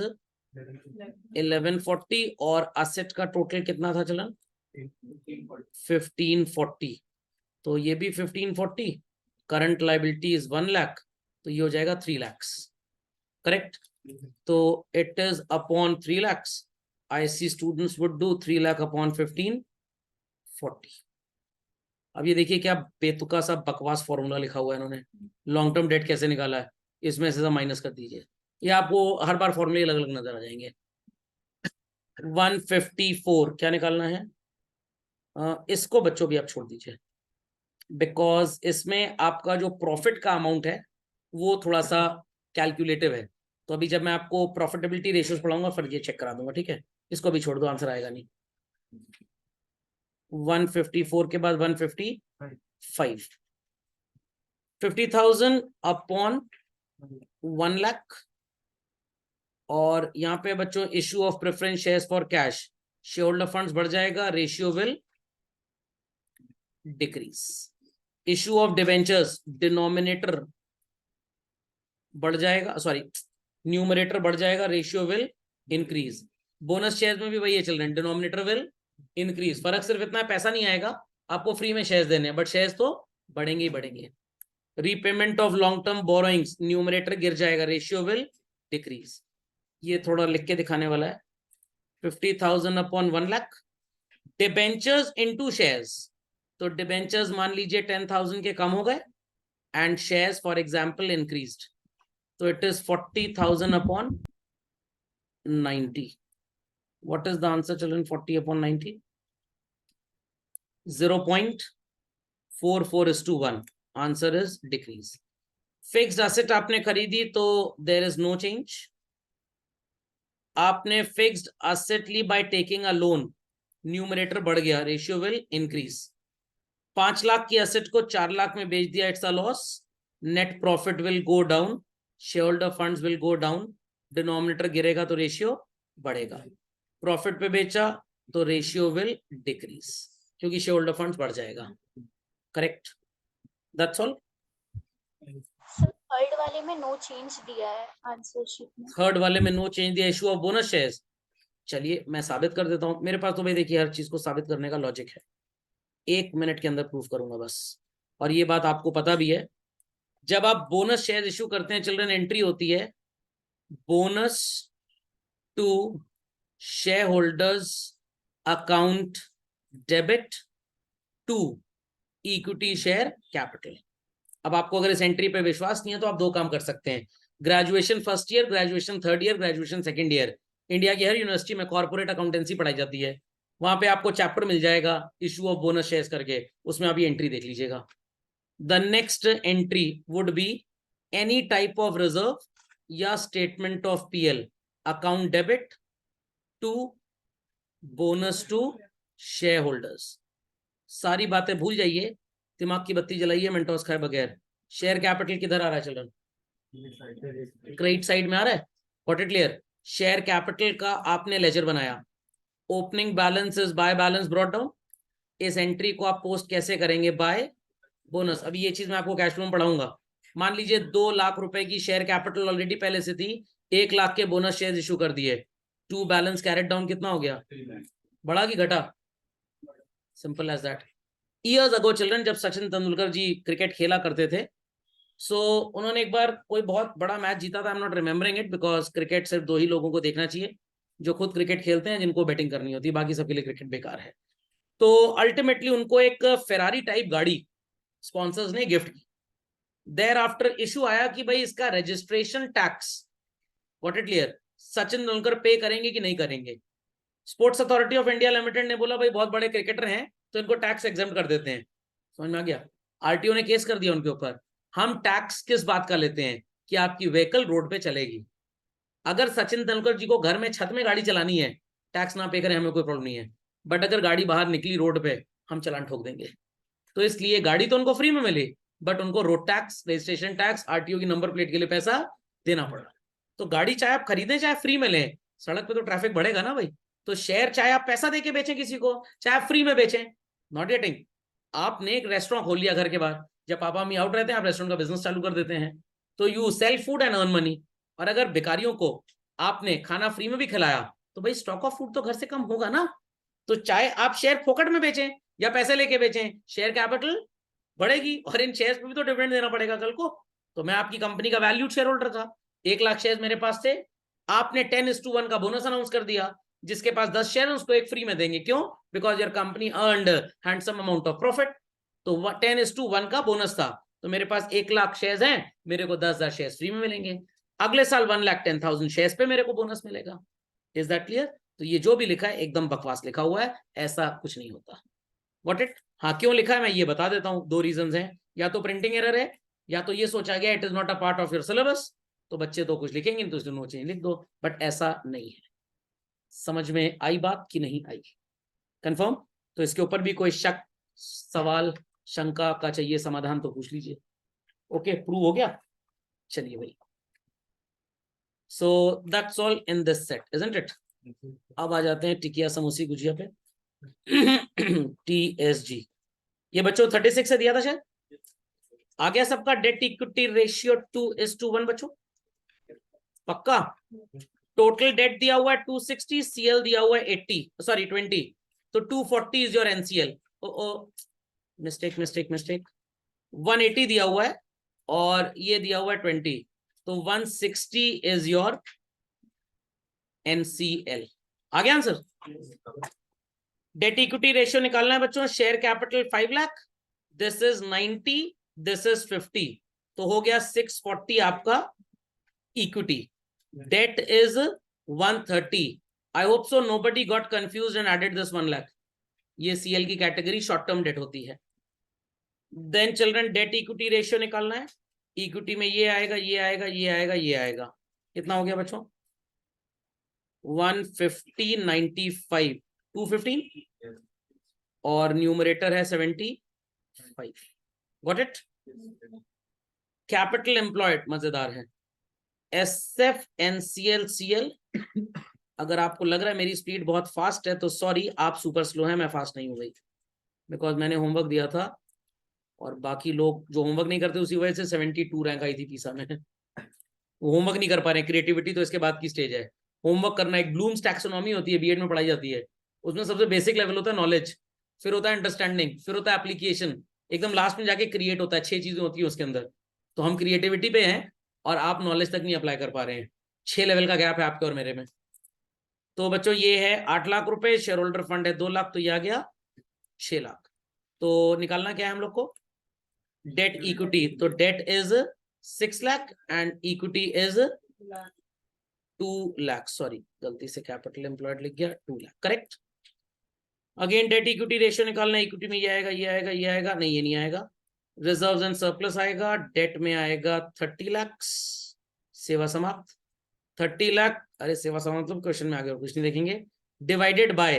A: 1140, और असेट का टोटल कितना था चलन? 1540, तो ये भी 1540, करंट लाइबिलिटी इज 1 लाख, तो ये हो जाएगा 3 lakhs, करेक्ट? तो it is upon 3 lakhs, I see students would do 3 lakh upon 1540। अब ये देखिए क्या बेतुका सा बकवास फॉर्मूला लिखा हुआ है इन्होंने, लॉन्ग टर्म डेट कैसे निकाला है, इसमें से माइनस कर दीजिए, ये आपको हर बार फॉर्मूले अलग अलग नजर आ जाएंगे। 154 क्या निकालना है? इसको बच्चों भी आप छोड़ दीजिए, बिकॉज इसमें आपका जो प्रॉफिट का अमाउंट है वो थोड़ा सा कैलकुलेटिव है, तो अभी जब मैं आपको प्रॉफिटेबिलिटी रेशियोज पढ़ाऊंगा फिर ये चेक करा दूंगा, ठीक है? इसको भी छोड़ दो, आंसर आएगा नहीं। 154 के बाद 155, 50,000 अपॉन 1 लाख, और यहाँ पे बच्चों issue of preference shares for cash, share holder funds बढ़ जाएगा, ratio will decrease. Issue of debentures, denominator बढ़ जाएगा, सॉरी न्यूमरेटर बढ़ जाएगा, ratio will increase. Bonus shares में भी वही है चल रहे हैं, डिनोमिनेटर विल इंक्रीज, फर्क सिर्फ इतना है पैसा नहीं आएगा, आपको फ्री में शेयर्स देने हैं, बट शेयर्स तो बढ़ेंगे ही बढ़ेंगे। Repayment of long term borrowings, numerator गिर जाएगा, रेशियो विल डिक्रीज। ये थोड़ा लिख के दिखाने वाला है, 50,000 upon 1 lakh. Debentures into shares, तो डिबेंचर्स मान लीजिए 10,000 के कम हो गए, and shares for example increased, तो it is 40,000 upon 90। What is the answer children? 40 upon 90, 0.44:1, answer is decrease. Fixed asset आपने खरीदी तो देयर इज नो चेंज, आपने फिक्स्ड एसेट ली by taking a loan, numerator बढ़ गया, रेशियो विल इंक्रीज। 5 लाख की asset को 4 लाख में बेच दिया, it's a loss, net profit will go down, share holder funds will go down, denominator गिरेगा तो रेशियो बढ़ेगा, प्रॉफिट पे बेचा तो रेशियो विल डिक्रीज, क्योंकि शेयर होल्डर फंड्स बढ़ जाएगा, करेक्ट? That's all.
C: थर्ड वाले में नो चेंज दिया है आंसर शीट में।
A: थर्ड वाले में नो चेंज दिया, इशू ऑफ बोनस शेयर्स, चलिए मैं साबित कर देता हूं, मेरे पास तो भाई देखिए हर चीज को साबित करने का लॉजिक है, 1 मिनट के अंदर प्रूफ करूंगा बस, और ये बात आपको पता भी है, जब आप बोनस शेयर इश्यू करते हैं चिल्ड्रन, एंट्री होती है bonus to share holders account debit to equity share capital. अब आपको अगर इस एंट्री पे विश्वास नहीं है तो आप दो काम कर सकते हैं, graduation first year, graduation third year, graduation second year, India की हर यूनिवर्सिटी में कॉर्पोरेट अकाउंटेंसी पढ़ाई जाती है, वहां पे आपको चैप्टर मिल जाएगा इशू ऑफ बोनस शेयर्स करके, उसमें आप ये एंट्री देख लीजिएगा। The next entry would be any type of reserve या statement of PL account debit to bonus to share holders. सारी बातें भूल जाइए, दिमाग की बत्ती जलाइए मेंटोस खाए बगैर। शेयर कैपिटल किधर आ रहा है चिल्ड्रन? क्रेडिट साइड में आ रहा है। Got it clear? Share capital का आपने लेजर बनाया, opening balance is by balance brought down. इस एंट्री को आप पोस्ट कैसे करेंगे? By bonus. अभी ये चीज मैं आपको कैश फ्लो में पढ़ाऊंगा। मान लीजिए 2 लाख रुपए की शेयर कैपिटल ऑलरेडी पहले से थी, 1 लाख के बोनस शेयर इशू कर दिए, टू बैलेंस कैरेट डाउन कितना हो गया? बढ़ा कि घटा? Simple as that. Years ago children, जब सचिन तेंदुलकर जी क्रिकेट खेला करते थे, सो उन्होंने एक बार कोई बहुत बड़ा मैच जीता था। I am not remembering it because cricket सिर्फ 2 ही लोगों को देखना चाहिए, जो खुद क्रिकेट खेलते हैं, जिनको बैटिंग करनी होती है, बाकी सबके लिए क्रिकेट बेकार है। तो अल्टीमेटली उनको एक फेरारी टाइप गाड़ी स्पॉन्सर्स ने गिफ्ट की। देयर आफ्टर इशू आया कि भाई इसका registration tax, what it clear, Sachin Tendulkar पे करेंगे कि नहीं करेंगे। Sports authority of India limited ने बोला भाई बहुत बड़े क्रिकेटर हैं तो इनको टैक्स एग्जेम्प्ट कर देते हैं। समझ में आ गया? आरटीओ ने केस कर दिया उनके ऊपर। हम टैक्स किस बात का लेते हैं? कि आपकी व्हीकल रोड पे चलेगी। अगर सचिन तेंदुलकर जी को घर में छत में गाड़ी चलानी है, टैक्स ना पे करें, हमें कोई प्रॉब्लम नहीं है, बट अगर गाड़ी बाहर निकली रोड पे, हम चालान ठोक देंगे। तो इसलिए गाड़ी तो उनको फ्री में मिली, बट उनको road tax, registration tax, RTO की नंबर प्लेट के लिए पैसा देना पड़ा। तो गाड़ी चाहे आप खरीदें चाहे फ्री में लें, सड़क पे तो ट्रैफिक बढ़ेगा ना भाई। तो शेयर चाहे आप पैसा देके बेचें किसी को, चाहे आप फ्री में बेचें, नॉट गेटिंग। आपने एक रेस्टोरेंट खोल लिया घर के बाहर, जब पापा मम्मी आउट रहते हैं आप रेस्टोरेंट का बिजनेस चालू कर देते हैं, तो you sell food and earn money. और अगर भिखारियों को आपने खाना फ्री में भी खिलाया, तो भाई स्टॉक ऑफ फूड तो घर से कम होगा ना। तो चाहे आप शेयर फोकट में बेचें या पैसे लेके बेचें, शेयर कैपिटल बढ़ेगी, और इन शेयर्स पे भी तो डिविडेंड देना पड़ेगा कल को। तो मैं आपकी कंपनी का वैल्यूड शेयर होल्डर था, 1 लाख शेयर मेरे पास थे, आपने 10:1 का बोनस अनाउंस कर दिया, जिसके पास 10 शेयर उसको एक फ्री में देंगे। क्यों? Because your company earned handsome amount of profit. तो 10:1 का बोनस था, तो मेरे पास 1 लाख शेयर्स हैं, मेरे को 10,000 शेयर फ्री में मिलेंगे। अगले साल 1,10,000 शेयर्स पे मेरे को बोनस मिलेगा। Is that clear? तो ये जो भी लिखा है एकदम बकवास लिखा हुआ है, ऐसा कुछ नहीं होता। What it? हाँ, क्यों लिखा है मैं ये बता देता हूँ। 2 रीजंस हैं, या तो प्रिंटिंग एरर है, या तो ये सोचा गया it is not a part of your syllabus, तो बच्चे तो कुछ लिखेंगे तो नो चेंज लिख दो, बट ऐसा नहीं है। समझ में आई बात कि नहीं आई? कंफर्म? तो इसके ऊपर भी कोई शक, सवाल, शंका का चाहिए समाधान तो पूछ लीजिए। ओके, प्रूव हो गया? चलिए भाई, so that's all in this set, isn't it? अब आ जाते हैं टिकिया समोसी गुजिया पे। TSG, ये बच्चों 36 से दिया था शायद, आ गया सबका? डेट इक्विटी रेशियो 2:1 बच्चों, पक्का? टोटल डेट दिया हुआ है 260, CL दिया हुआ है 80, सॉरी 20, तो 240 is your NCL। Mistake mistake mistake, 180 दिया हुआ है और ये दिया हुआ है 20, तो 160 इज योर NCL। आ गया आंसर? डेट इक्विटी रेशियो निकालना है बच्चों। Share capital 5 lakh, this is 90, this is 50, तो हो गया 640 आपका equity. Debt is 130। I hope so nobody got confused and added this 1 lakh. ये CL की कैटेगरी शॉर्ट टर्म डेट होती है। Then children, debt equity ratio निकालना है। इक्विटी में ये आएगा, ये आएगा, ये आएगा, ये आएगा। कितना हो गया बच्चों? 150, 95, 215, और न्यूमरेटर है 75। Got it? कैपिटल एम्प्लॉयड मजेदार है, SF, NCL, CL। अगर आपको लग रहा है मेरी स्पीड बहुत फास्ट है तो सॉरी, आप सुपर स्लो हैं, मैं फास्ट नहीं हूं गई, बिकॉज मैंने होमवर्क दिया था और बाकी लोग जो होमवर्क नहीं करते उसी वजह से 72 रैंक आई थी पीसा में। वो होमवर्क नहीं कर पा रहे। क्रिएटिविटी तो इसके बाद की स्टेज है। होमवर्क करना, एक ब्लूम्स टैक्सोनॉमी होती है, बीएड में पढ़ाई जाती है, उसमें सबसे बेसिक लेवल होता है नॉलेज, फिर होता है अंडरस्टैंडिंग, फिर होता है एप्लीकेशन, एकदम लास्ट में जाके क्रिएट होता है। 6 चीजें होती है उसके अंदर। तो हम क्रिएटिविटी पे हैं और आप नॉलेज तक नहीं अप्लाई कर पा रहे हैं। 6 लेवल का गैप है आपके और मेरे में। तो बच्चों ये है 8 लाख रुपए, शेयर होल्डर फंड है 2 लाख, तो ये आ गया 6 लाख। तो निकालना क्या है हम लोग को? Debt equity. तो debt is 6 lakh and equity is 2 lakh. Sorry, गलती से कैपिटल एम्प्लॉयड लिख गया, 2 lakh, correct. Again debt equity ratio निकालना, इक्विटी में ये आएगा, ये आएगा, ये आएगा, नहीं ये नहीं आएगा। रिजर्व्स एंड सरप्लस आएगा, डेट में आएगा 30 लाख, सेवा समाप्त 30 लाख। अरे सेवा समाप्त मतलब क्वेश्चन में आगे कुछ नहीं देखेंगे, डिवाइडेड बाय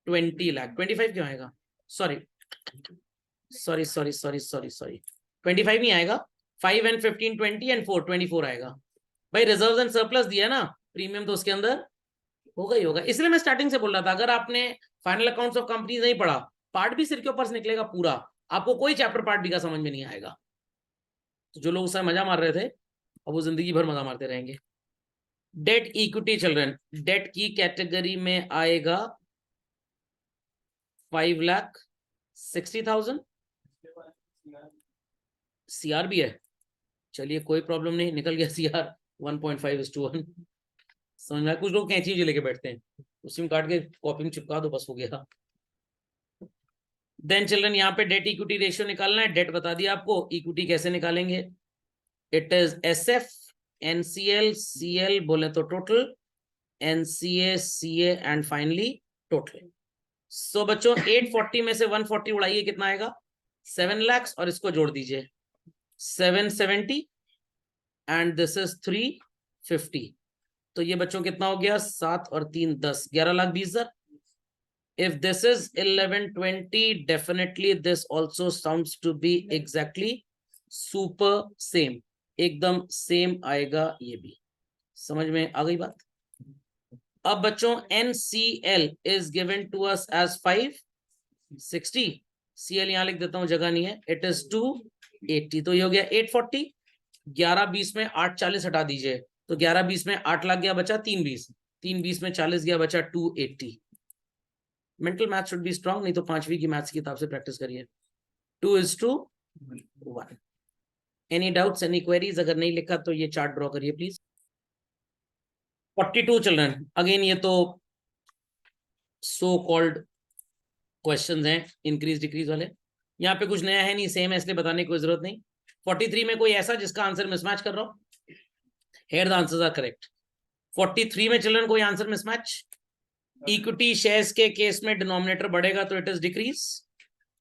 A: 20 लाख। 25 क्यों आएगा? सॉरी 25 नहीं आएगा, 5 एंड 15 20 एंड 4 24 आएगा। भाई रिजर्व्स एंड सरप्लस दिया ना, प्रीमियम तो उसके अंदर होगा ही होगा। इसलिए मैं स्टार्टिंग से बोल रहा था, अगर आपने फाइनल अकाउंट्स ऑफ कंपनीज नहीं पढ़ा, पार्ट भी सिर के ऊपर से निकलेगा पूरा, आपको कोई चैप्टर पार्ट बी का समझ में नहीं आएगा। तो जो लोग उस समय मजा मार रहे थे, अब वो जिंदगी भर मजा मारते रहेंगे। डेट इक्विटी चिल्ड्रन, डेट की कैटेगरी में आएगा 5,60,000। सीआर भी है, चलिए कोई प्रॉब्लम नहीं, निकल गया सीआर 1.5:1। समझ में? कुछ लोग कैंची जो लेके बैठते हैं, उसी में काट के कॉपी में चिपका दो, बस हो गया। देन चिल्ड्रन यहाँ पे डेट इक्विटी रेशियो निकालना है। डेट बता दिया आपको, इक्विटी कैसे निकालेंगे? It is SF NCL CL बोले तो total, NCA CA and finally total. So बच्चों 840 में से 140 उड़ाइए, कितना आएगा? 7 लाख, और इसको जोड़ दीजिए 770 एंड दिस इज 350। तो ये बच्चों कितना हो गया? 7 और 3 10, 11,20,000। If this is 1120, definitely this also sounds to be exactly super same, एकदम सेम आएगा ये भी। समझ में आ गई बात? अब बच्चों NCL is given to us as 560, CL यहां लिख देता हूं, जगह नहीं है, it is 280। तो ये हो गया 840, 11-20 में 840 हटा दीजिए, तो 11-20 में 8 लाख गया, बचा 320, 320 में 40 गया, बचा 280। Mental math should be strong, नहीं तो 5वीं की मैथ्स की किताब से प्रैक्टिस करिए। 2:1। Any doubts, any queries? अगर नहीं लिखा तो ये चार्ट ड्रॉ करिए प्लीज। 42 चिल्ड्रन, अगेन ये तो सो कॉल्ड क्वेश्चंस हैं इंक्रीज डिक्रीज वाले, यहाँ पे कुछ नया है नहीं, सेम है, इसलिए बताने की कोई जरूरत नहीं। 43 में कोई ऐसा जिसका आंसर मिसमैच कर रहा हो? Here the answers are correct. 43 में चिल्ड्रन कोई आंसर मिसमैच? इक्विटी शेयर्स के केस में डिनोमिनेटर बढ़ेगा तो इट इज डिक्रीज,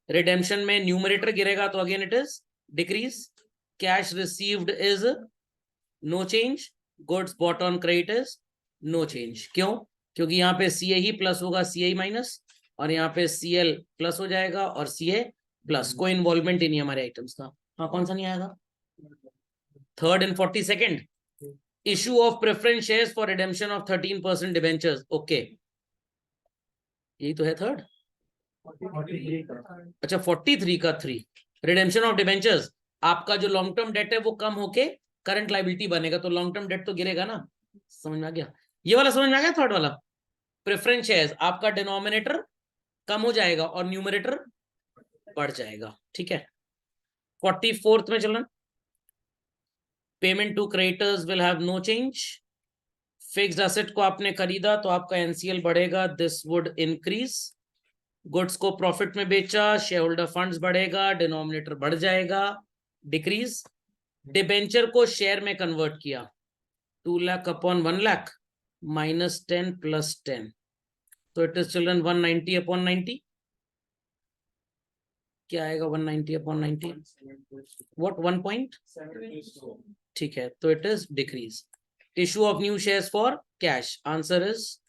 A: रिडेम्पशन में न्यूमरेटर गिरेगा तो again it is decrease, cash received is no change, goods bought on credit is no change. क्यों? क्योंकि यहाँ पे CA ही प्लस होगा, CI माइनस, और यहाँ पे CL प्लस हो जाएगा और CA प्लस। कोई इन्वॉल्वमेंट ही नहीं हमारे आइटम्स का। हाँ, कौन सा नहीं आएगा? Third and 42nd, issue of preference shares for redemption of 13% debentures. Okay, यही तो है थर्ड। अच्छा 43 का 3, रिडेम्पशन ऑफ डिबेंचर्स। आपका जो लॉन्ग टर्म डेट है वो कम होके करंट लायबिलिटी बनेगा, तो लॉन्ग टर्म डेट तो गिरेगा ना। समझ में आ गया? ये वाला समझ में आ गया? थर्ड वाला प्रेफरेंस शेयर्स, आपका डिनोमिनेटर कम हो जाएगा और न्यूमरेटर बढ़ जाएगा। ठीक है। 44th में चलना, payment to creditors will have no change. Fixed asset को आपने खरीदा तो आपका NCL बढ़ेगा, दिस वुड इंक्रीज। गुड्स को प्रॉफिट में बेचा, शेयर होल्डर फंड्स बढ़ेगा, डिनोमिनेटर बढ़ जाएगा, डिक्रीज। डिबेंचर को शेयर में कन्वर्ट किया, 2 लाख अपॉन 1 लाख -10 + 10, तो इट इज चिल्ड्रन 190 अपॉन 90। क्या आएगा 190 अपॉन 90? What 1 point? ठीक है, तो it is decrease. Issue of new shares for cash, answer is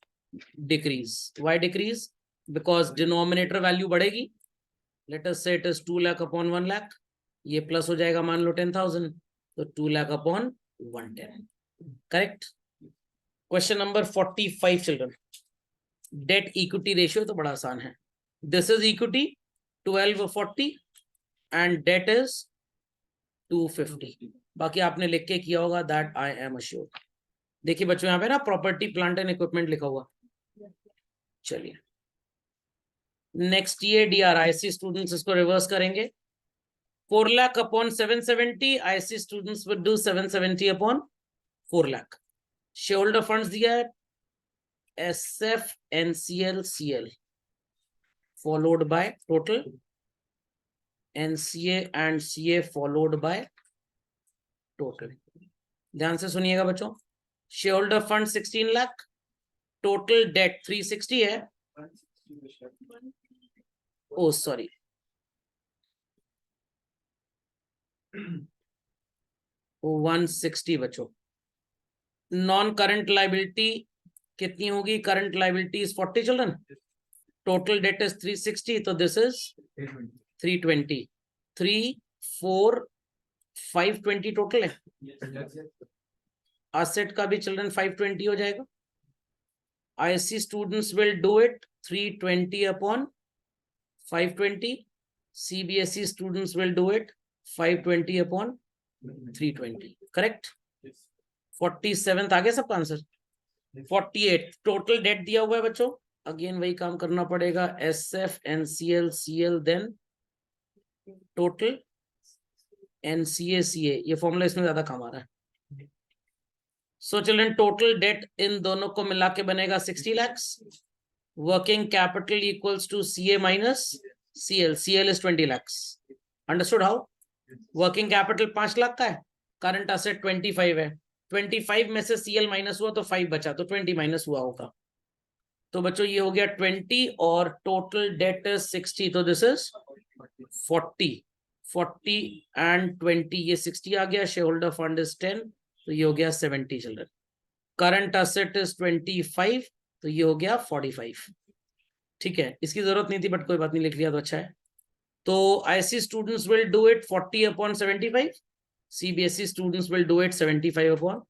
A: decrease. Why decrease? Because denominator value बढ़ेगी। Let us say it is 2 lakh upon 1 lakh, ये plus हो जाएगा मान लो 10,000, तो 2 lakh upon 110। Correct. Question number 45 children, debt equity ratio तो बड़ा आसान है। This is equity 1240 and debt is 250। बाकी आपने लिख के किया होगा, दैट आई एम अश्योर। देखिए बच्चों यहाँ पे ना प्रॉपर्टी प्लांट एंड इक्विपमेंट लिखा हुआ। चलिए नेक्स्ट ये DRIC स्टूडेंट्स इसको रिवर्स करेंगे। 4 lakh upon 770, IC students will do 770 upon 4 lakh. Share holder funds दिया है SF NCL CL followed by total NCA and CA followed by total. ध्यान से सुनिएगा बच्चों, share holder fund 16 lakh, total date 360 है. ओ सॉरी, 160 बच्चों. नॉन करंट लाइबिलिटी कितनी होगी? Current liability is 40 children, total date is 360, तो दिस इज 320. 3 4 520 टोटल है. असेट का भी चिल्ड्रन 520 हो जाएगा. IC students will do it 320 upon 520. CBSE students will do it 520 upon 320. Correct. 47th आ गया सबका आंसर. 48 टोटल डेट दिया हुआ है बच्चों. अगेन वही काम करना पड़ेगा. SF NCL CL then total NCA CA. ये फॉर्मूला इसमें ज्यादा काम आ रहा है. सो चिल्ड्रन टोटल डेट इन दोनों को मिला के बनेगा 60 lakhs. Working capital equals to CA minus CL. CL is 20 lakhs. Understood how? Working capital 5 lakh का है, करंट असेट 25 है. 25 में से CL माइनस हुआ तो 5 बचा, तो 20 माइनस हुआ होगा. तो बच्चों ये हो गया 20 और टोटल डेट इज 60, तो दिस इज 40 एंड 20. ये 60 आ गया. शेयर होल्डर फंड इज 10, तो ये हो गया 70 चिल्ड्रन. करंट असेट इज 25, तो ये हो गया 45. ठीक है, इसकी जरूरत नहीं थी बट कोई बात नहीं, लिख लिया तो अच्छा है. तो IC students will do it 40 upon 75. CBSE students will do it 75 upon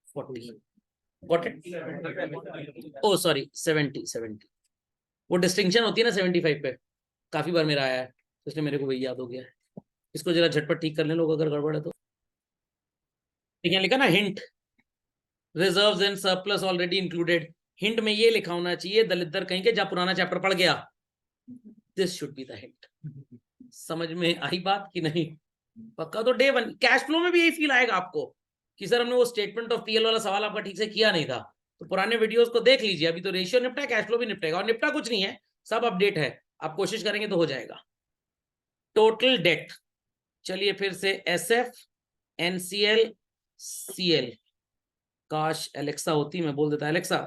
A: 40. Got it? Oh sorry, 70. वो डिस्टिंक्शन होती है ना 75 पे, काफी बार मेरा आया है, इसलिए मेरे को वही याद हो गया है. इसको जरा झटपट ठीक कर लें लोग अगर गड़बड़ है तो. ठीक है, लिखा ना hint, reserves and surplus already included. Hint में ये लिखा होना चाहिए दलितर कहीं के, जब पुराना चैप्टर पढ़ गया. This should be the hint. समझ में आई बात कि नहीं? पक्का. तो डे 1 कैश फ्लो में भी यही फील आएगा आपको कि सर हमने वो स्टेटमेंट ऑफ PL वाला सवाल आपका ठीक से किया नहीं था. तो पुराने वीडियोस को देख लीजिए. अभी तो रेशियो निपटा है, कैश फ्लो भी निपटेगा. और निपटा कुछ नहीं है, सब अपडेट है. आप कोशिश करेंगे तो हो जाएगा. टोटल डेट, चलिए फिर से SF NCL CL. काश एलेक्सा होती, मैं बोल देता एलेक्सा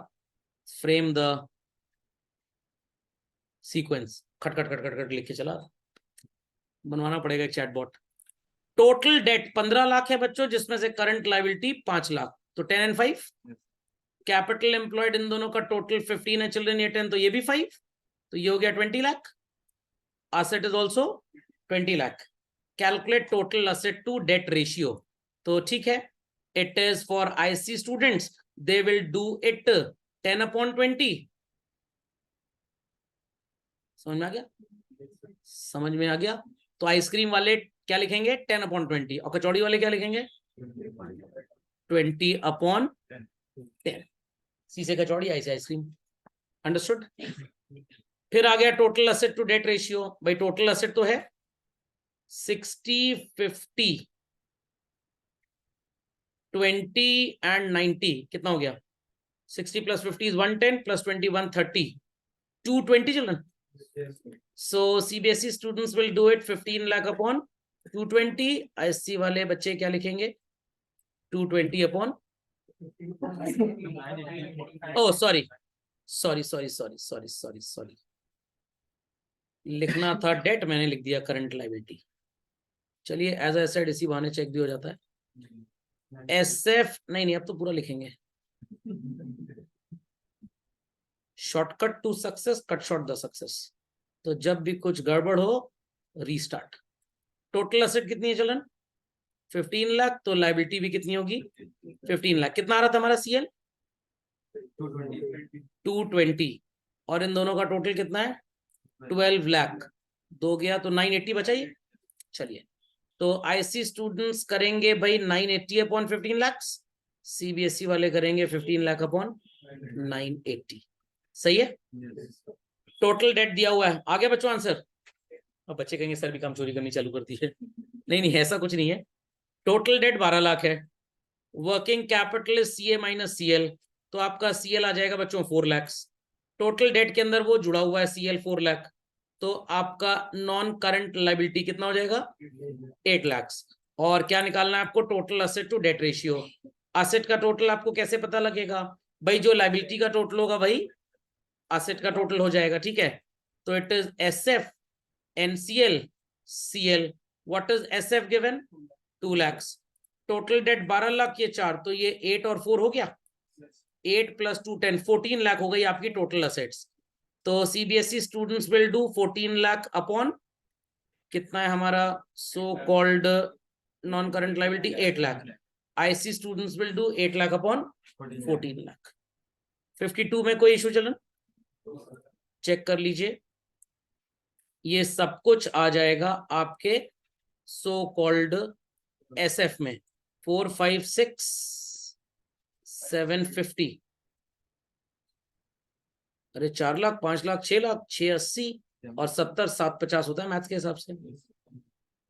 A: फ्रेम द सीक्वेंस. खट खट खट खट खट लिख के चला. बनवाना पड़ेगा एक चैटबॉट. टोटल डेट 15 लाख है बच्चों, जिसमें से करंट लायबिलिटी 5 लाख, तो 10 and 5. कैपिटल एम्प्लॉयड इन दोनों का टोटल 15 है चिल्ड्रन, ये 10, तो ये भी 5, तो ये हो गया 20 lakh. Asset is also 20 lakh. Calculate total asset to debt ratio. तो ठीक है, it is for IC students, they will do it 10 upon 20. समझ में आ गया? समझ में आ गया. तो आइसक्रीम वाले क्या लिखेंगे? 10 upon 20. और कचौड़ी वाले क्या लिखेंगे? 20 upon 10. सी से कचौड़ी, आई से आइसक्रीम. अंडरस्टूड? फिर आ गया total asset to debt ratio. भाई टोटल असेट तो है 60 50 20 and 90. कितना हो गया? 60 plus 50 is 110 plus 20 130. 220 children. So CBSE students will do it 15 lakh upon 220. IC वाले बच्चे क्या लिखेंगे? 220 upon. Oh sorry. लिखना था डेट, मैंने लिख दिया करंट लायबिलिटी. चलिए एज ए सेड इसी बहाने चेक भी हो जाता है. SF नहीं, अब तो पूरा लिखेंगे. Shortcut to success, cut short the success. तो जब भी कुछ गड़बड़ हो, रीस्टार्ट. टोटल असेट कितनी है चलन? 15 लाख. तो लायबिलिटी भी कितनी होगी? 15 लाख. कितना आ रहा था हमारा CL? 220. और इन दोनों का टोटल कितना है? 12 लाख. 2 गया तो 980 बचा. ये चलिए, तो IC स्टूडेंट्स करेंगे भाई 980 अपॉन 15 लाख. CBSE वाले करेंगे 15 लाख अपॉन 980. सही है. टोटल डेट दिया हुआ है. आगे बच्चों आंसर. अब बच्चे कहेंगे सर भी काम चोरी करनी चालू करती है. नहीं, ऐसा कुछ नहीं है. टोटल डेट 12 लाख है. Working capital is CA minus CL, तो आपका CL आ जाएगा बच्चों 4 लाख। टोटल डेट के अंदर वो जुड़ा हुआ है CL 4 लाख, तो आपका नॉन करंट लाइबिलिटी कितना हो जाएगा 8 लाख। और क्या निकालना है आपको, total asset to debt ratio. Asset का टोटल आपको कैसे पता लगेगा भाई, जो लाइबिलिटी का टोटल होगा वही असेट का टोटल हो जाएगा, ठीक है। तो it is SF NCL CL। What is SF given 2 lakh. Total date 12 lakh, ये 4, तो ये 8 और 4 हो गया, 8 + 2 10, 14 लाख हो गई आपकी टोटल असेट्स। तो CBSE students will do 14 lakh upon कितना है हमारा so called non current liability 8 lakh. IC students will do 8 lakh upon 14 lakh. 52 में कोई इशू चलन, चेक कर लीजिए, ये सब कुछ आ जाएगा आपके सो कॉल्ड SF में 4 5 6 750। अरे 4 लाख 5 लाख 6 लाख 680 और 70 750 होता है मैथ्स के हिसाब से।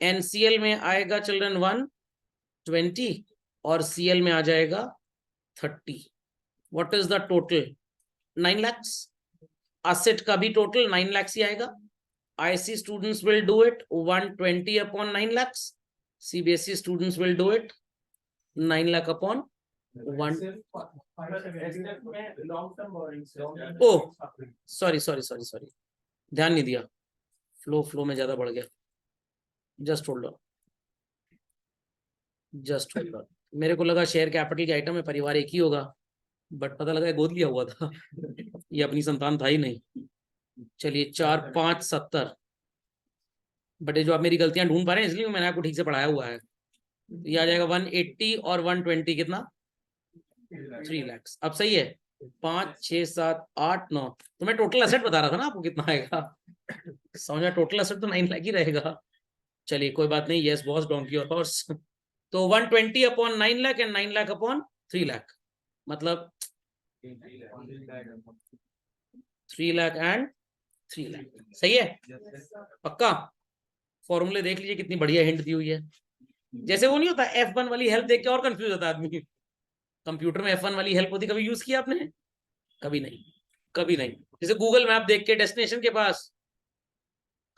A: NCL में आएगा चिल्ड्रन 120 और CL में आ जाएगा 30। What is the total 9 lakh. Asset का भी टोटल 9 लाख ही आएगा। IC students will do it 120 upon 9 lakh. CBSE students will do it 9 lakh upon 1। Oh sorry sorry sorry sorry, ध्यान नहीं दिया, फ्लो में ज्यादा बढ़ गया। Just hold on, just hold on. मेरे को लगा शेयर कैपिटल के आइटम में परिवार एक ही होगा, बट पता लगा गोद लिया हुआ था ये अपनी संतान था ही नहीं। चलिए 4 5 70, बट ये जो आप मेरी गलतियां ढूंढ पा रहे हैं इसलिए मैंने आपको ठीक से पढ़ाया हुआ है। ये आ जाएगा 180 और 120 कितना 3 लाख। अब सही है 5 6 7 8 9, तो मैं टोटल एसेट बता रहा था ना आपको कितना आएगा, समझा, टोटल एसेट तो 9 लाख ही रहेगा। चलिए कोई बात नहीं, यस बॉस डोंकी और हॉर्स। तो 120 upon 9 lakh and 9 lakh upon 3 lakh, मतलब 3 लाख एंड 3 लाख, सही है पक्का। फॉर्मूले देख लीजिए कितनी बढ़िया हिंट दी हुई है। जैसे वो नहीं होता F1 वाली हेल्प देख के और कंफ्यूज होता है आदमी, कंप्यूटर में F1 वाली हेल्प होती, कभी यूज किया आपने, कभी नहीं, कभी नहीं। जैसे गूगल मैप देख के डेस्टिनेशन के पास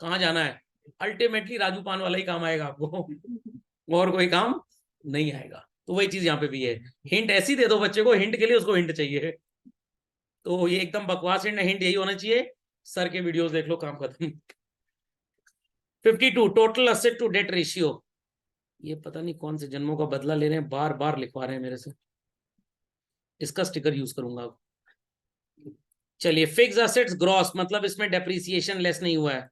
A: कहाँ जाना है, अल्टीमेटली राजू पान वाला ही काम आएगा आपको और कोई काम नहीं आएगा। तो वही चीज यहाँ पे भी है, हिंट ऐसी दे दो बच्चे को, हिंट के लिए उसको हिंट चाहिए। तो ये एकदम बकवास हिंट यही होना चाहिए, सर के वीडियोस देख लो काम खत्म। 52 total asset to debt ratio. ये पता नहीं कौन से जन्मों का बदला ले रहे हैं, बार बार लिखवा रहे हैं मेरे से, इसका स्टिकर यूज करूंगा अब। चलिए फिक्स असेट्स ग्रॉस, मतलब इसमें डेप्रिसिएशन लेस नहीं हुआ है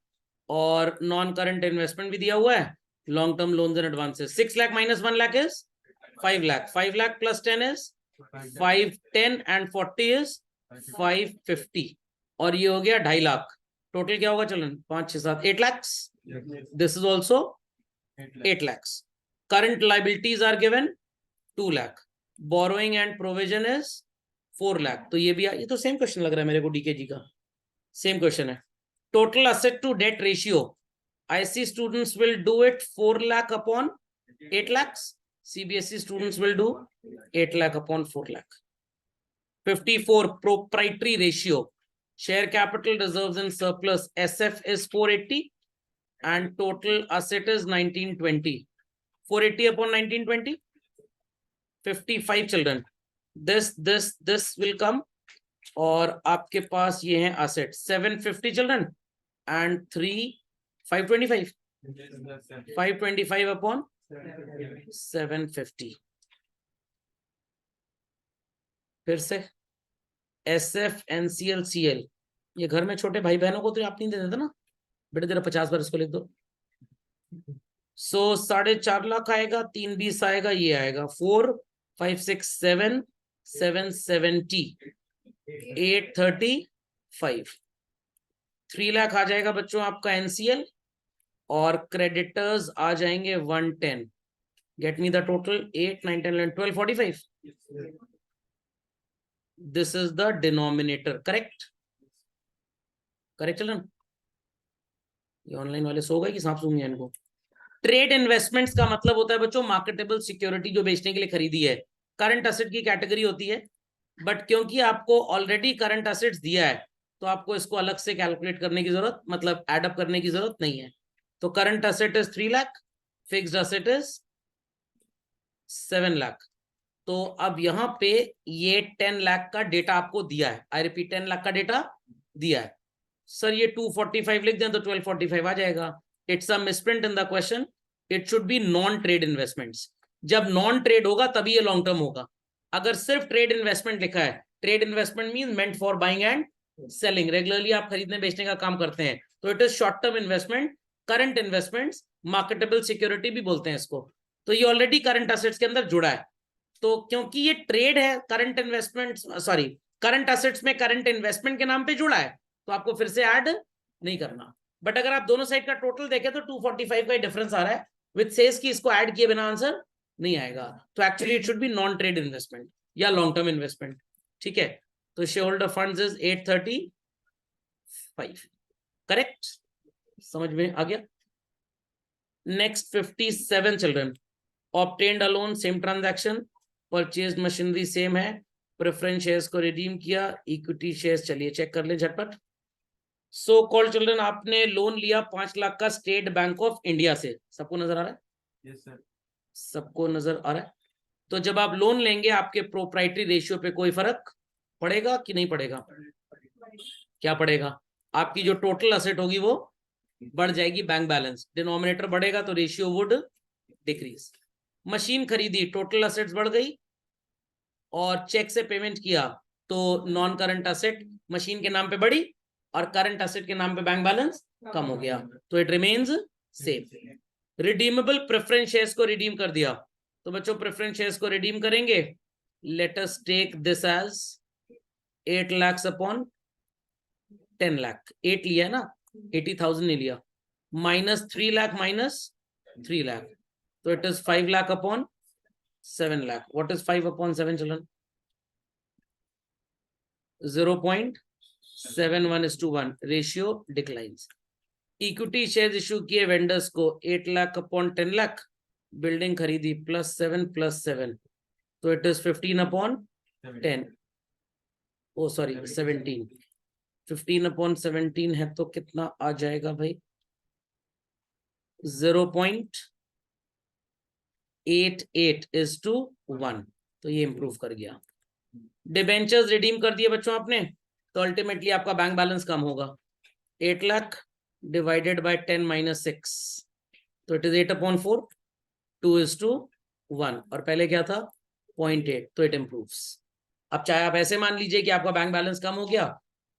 A: और नॉन करंट इन्वेस्टमेंट भी दिया हुआ है, long term loans and advances. 6 lakh minus 1 lakh is 5 lakh, 5 lakh plus 10 is 5 10 and 40 is 550 और ये हो गया 2.5 लाख। टोटल क्या होगा चलन 5 6 7 8 lakh. This is also 8 lakhs. Current liabilities are given 2 lakh. Borrowing and provision is 4 lakh. तो ये भी ये तो सेम क्वेश्चन लग रहा है मेरे को DKG का, सेम क्वेश्चन है। Total asset to debt ratio. IC students will do it 4 lakh upon 8 lakhs. CBSE students will do 8 lakh upon 4 lakh. 54 proprietary ratio. Share capital reserves and surplus SF is 480 and total asset is 1920. 480 upon 1920, 55 children. This will come और आपके पास ये हैं assets 750 children and 525. 525 upon 750. फिर से SF NCL CL, ये घर में छोटे भाई बहनों को तो आप नहीं दे देते ना बेटे, तेरा 50 बार इसको लिख दो। सो 4.5 लाख आएगा, 3 20 आएगा, ये आएगा 4 5 6 7 770 835। 3 लाख आ जाएगा बच्चों आपका NCL और क्रेडिटर्स आ जाएंगे 110। Get me the total 8 9 10 11 12 45। This is the denominator, correct correct children. ये ऑनलाइन वाले सो गए कि सांप सूंघ गया इनको। ट्रेड इन्वेस्टमेंट्स का मतलब होता है बच्चों मार्केटेबल सिक्योरिटी जो बेचने के लिए खरीदी है। करंट असेट की कैटेगरी होती है बट क्योंकि आपको ऑलरेडी करंट असेट्स दिया है तो आपको इसको अलग से कैलकुलेट करने की जरूरत, मतलब एड अप करने की जरूरत नहीं है। तो current asset is 3 lakh, fixed asset is 7 lakh. तो अब यहाँ पे ये 10 लाख का डेटा आपको दिया है, आई रिपीट 10 लाख का डेटा दिया है। सर ये 245 लिख दें तो 1245 आ जाएगा। It's a misprint in the question, it should be non trade investments. जब नॉन ट्रेड होगा तभी ये लॉन्ग टर्म होगा। अगर सिर्फ ट्रेड इन्वेस्टमेंट लिखा है, trade investment mean meant for buying and selling, regularly आप खरीदने बेचने का काम करते हैं, तो it is short term investment, current investments, marketable security भी बोलते हैं इसको। तो ये ऑलरेडी करंट असेट्स के अंदर जुड़ा है। तो क्योंकि ये ट्रेड है, current investment sorry current assets में करंट इन्वेस्टमेंट के नाम पे जुड़ा है, तो आपको फिर से ऐड नहीं करना। बट अगर आप दोनों साइड का टोटल देखें तो 245 का डिफरेंस आ रहा है, विच सेज कि इसको ऐड किए बिना आंसर नहीं आएगा। तो actually it should be non trade investment या लॉन्ग टर्म इन्वेस्टमेंट। ठीक है, तो share holder funds is 835, correct, समझ में आ गया। Next 57 children, obtained a loan, same transaction, purchase machinery same है, प्रेफरेंस शेयर्स को रिडीम किया, इक्विटी शेयर्स चलिए चेक कर ले झटपट। सो कॉल्ड चिल्ड्रन, आपने लोन लिया 5 लाख का स्टेट बैंक ऑफ इंडिया से, सबको नजर आ रहा है?
B: Yes sir.
A: सबको नजर आ रहा है। तो जब आप लोन लेंगे आपके प्रोप्राइटरी रेशियो पे कोई फर्क पड़ेगा कि नहीं पड़ेगा? क्या पड़ेगा? आपकी जो टोटल असेट होगी वो बढ़ जाएगी, बैंक बैलेंस, डिनोमिनेटर बढ़ेगा तो रेशियो वुड डिक्रीज। मशीन खरीदी, टोटल असेट्स बढ़ गई, और चेक से पेमेंट किया तो नॉन करंट असेट मशीन के नाम पे बढ़ी और करंट असेट के नाम पे बैंक बैलेंस कम हो गया, तो it remains same. Redeemable preference shares को रिडीम कर दिया, तो बच्चों प्रेफरेंस शेयर्स को रिडीम करेंगे, let us take this as 8 lakh upon 10 lakh, 8 लिया है ना, 80,000 नहीं लिया, माइनस 3 लाख माइनस 3 लाख, तो it is 5 lakh upon 7 lakh. What is 5 upon 7, children? 0.71:1. Ratio declines. Equity shares issue किए वेंडर्स को 8 लाख upon 10 लाख, बिल्डिंग खरीदी +7 +7, तो it is 15 upon 10, oh sorry 17, 15 upon 17 है तो कितना आ जाएगा भाई? 0.88:1, तो ये इंप्रूव कर गया। डिबेंचर्स रिडीम कर दिए बच्चों आपने, तो अल्टीमेटली आपका बैंक बैलेंस कम होगा, 8 लाख डिवाइडेड बाय 10 - 6, तो इट इज 8/4, 2:1, और पहले क्या था 0.8, तो इट इंप्रूव्स। अब चाहे आप ऐसे मान लीजिए कि आपका बैंक बैलेंस कम हो गया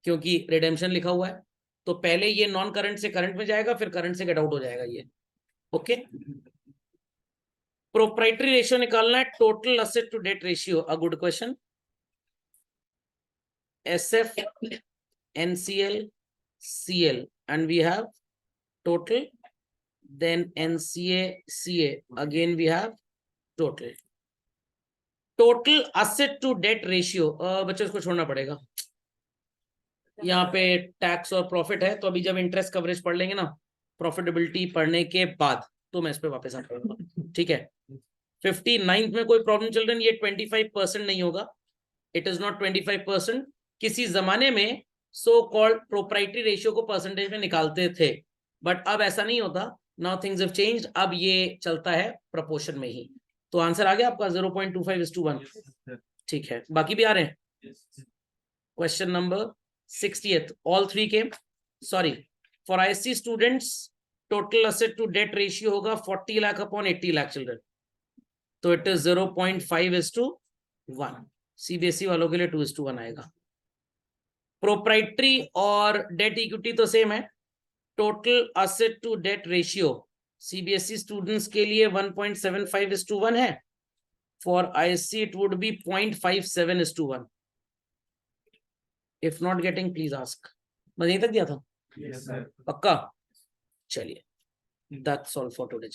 A: क्योंकि रिडेम्पशन लिखा हुआ है, तो पहले ये नॉन करंट से करंट में जाएगा, फिर करंट से गेट आउट हो जाएगा ये। ओके, प्रोप्राइटरी रेशियो निकालना है, total asset to debt ratio, a good question. SF, NCL, CL, and we have total, then NCA, CA, again we have total. Total asset to debt ratio, बच्चों इसको छोड़ना पड़ेगा, यहाँ पे टैक्स और profit है, तो अभी जब इंटरेस्ट कवरेज पढ़ लेंगे ना प्रॉफिटेबिलिटी पढ़ने के बाद, तो मैं इस पे वापस आ जाऊंगा। ठीक है, 59th में कोई प्रॉब्लम चिल्ड्रन, ये 25% नहीं होगा, इट इज नॉट 25%। किसी जमाने में सो कॉल्ड प्रोप्राइटरी रेशियो को परसेंटेज में निकालते थे, बट अब ऐसा नहीं होता, नाउ थिंग्स हैव चेंज्ड, अब ये चलता है प्रपोर्शन में ही। तो आंसर आ गया आपका 0.25:1। ठीक है, बाकी भी आ रहे हैं। क्वेश्चन नंबर 60th, ऑल 3 के, sorry for ISC students total asset to debt ratio होगा 40 लाख अपॉन 80 लाख चिल्ड्रन, तो इट इज 0.5:1। CBSE वालों के लिए 2:1 आएगा। प्रोप्राइटरी और डेट इक्विटी तो सेम है, total asset to debt ratio CBSE students के लिए 1.75:1 है, for ISC it would be 0.57:1। If not getting please ask. मैं यहीं तक दिया था?
B: Yes, sir.
A: पक्का? चलिए, दैट्स ऑल फॉर टुडे।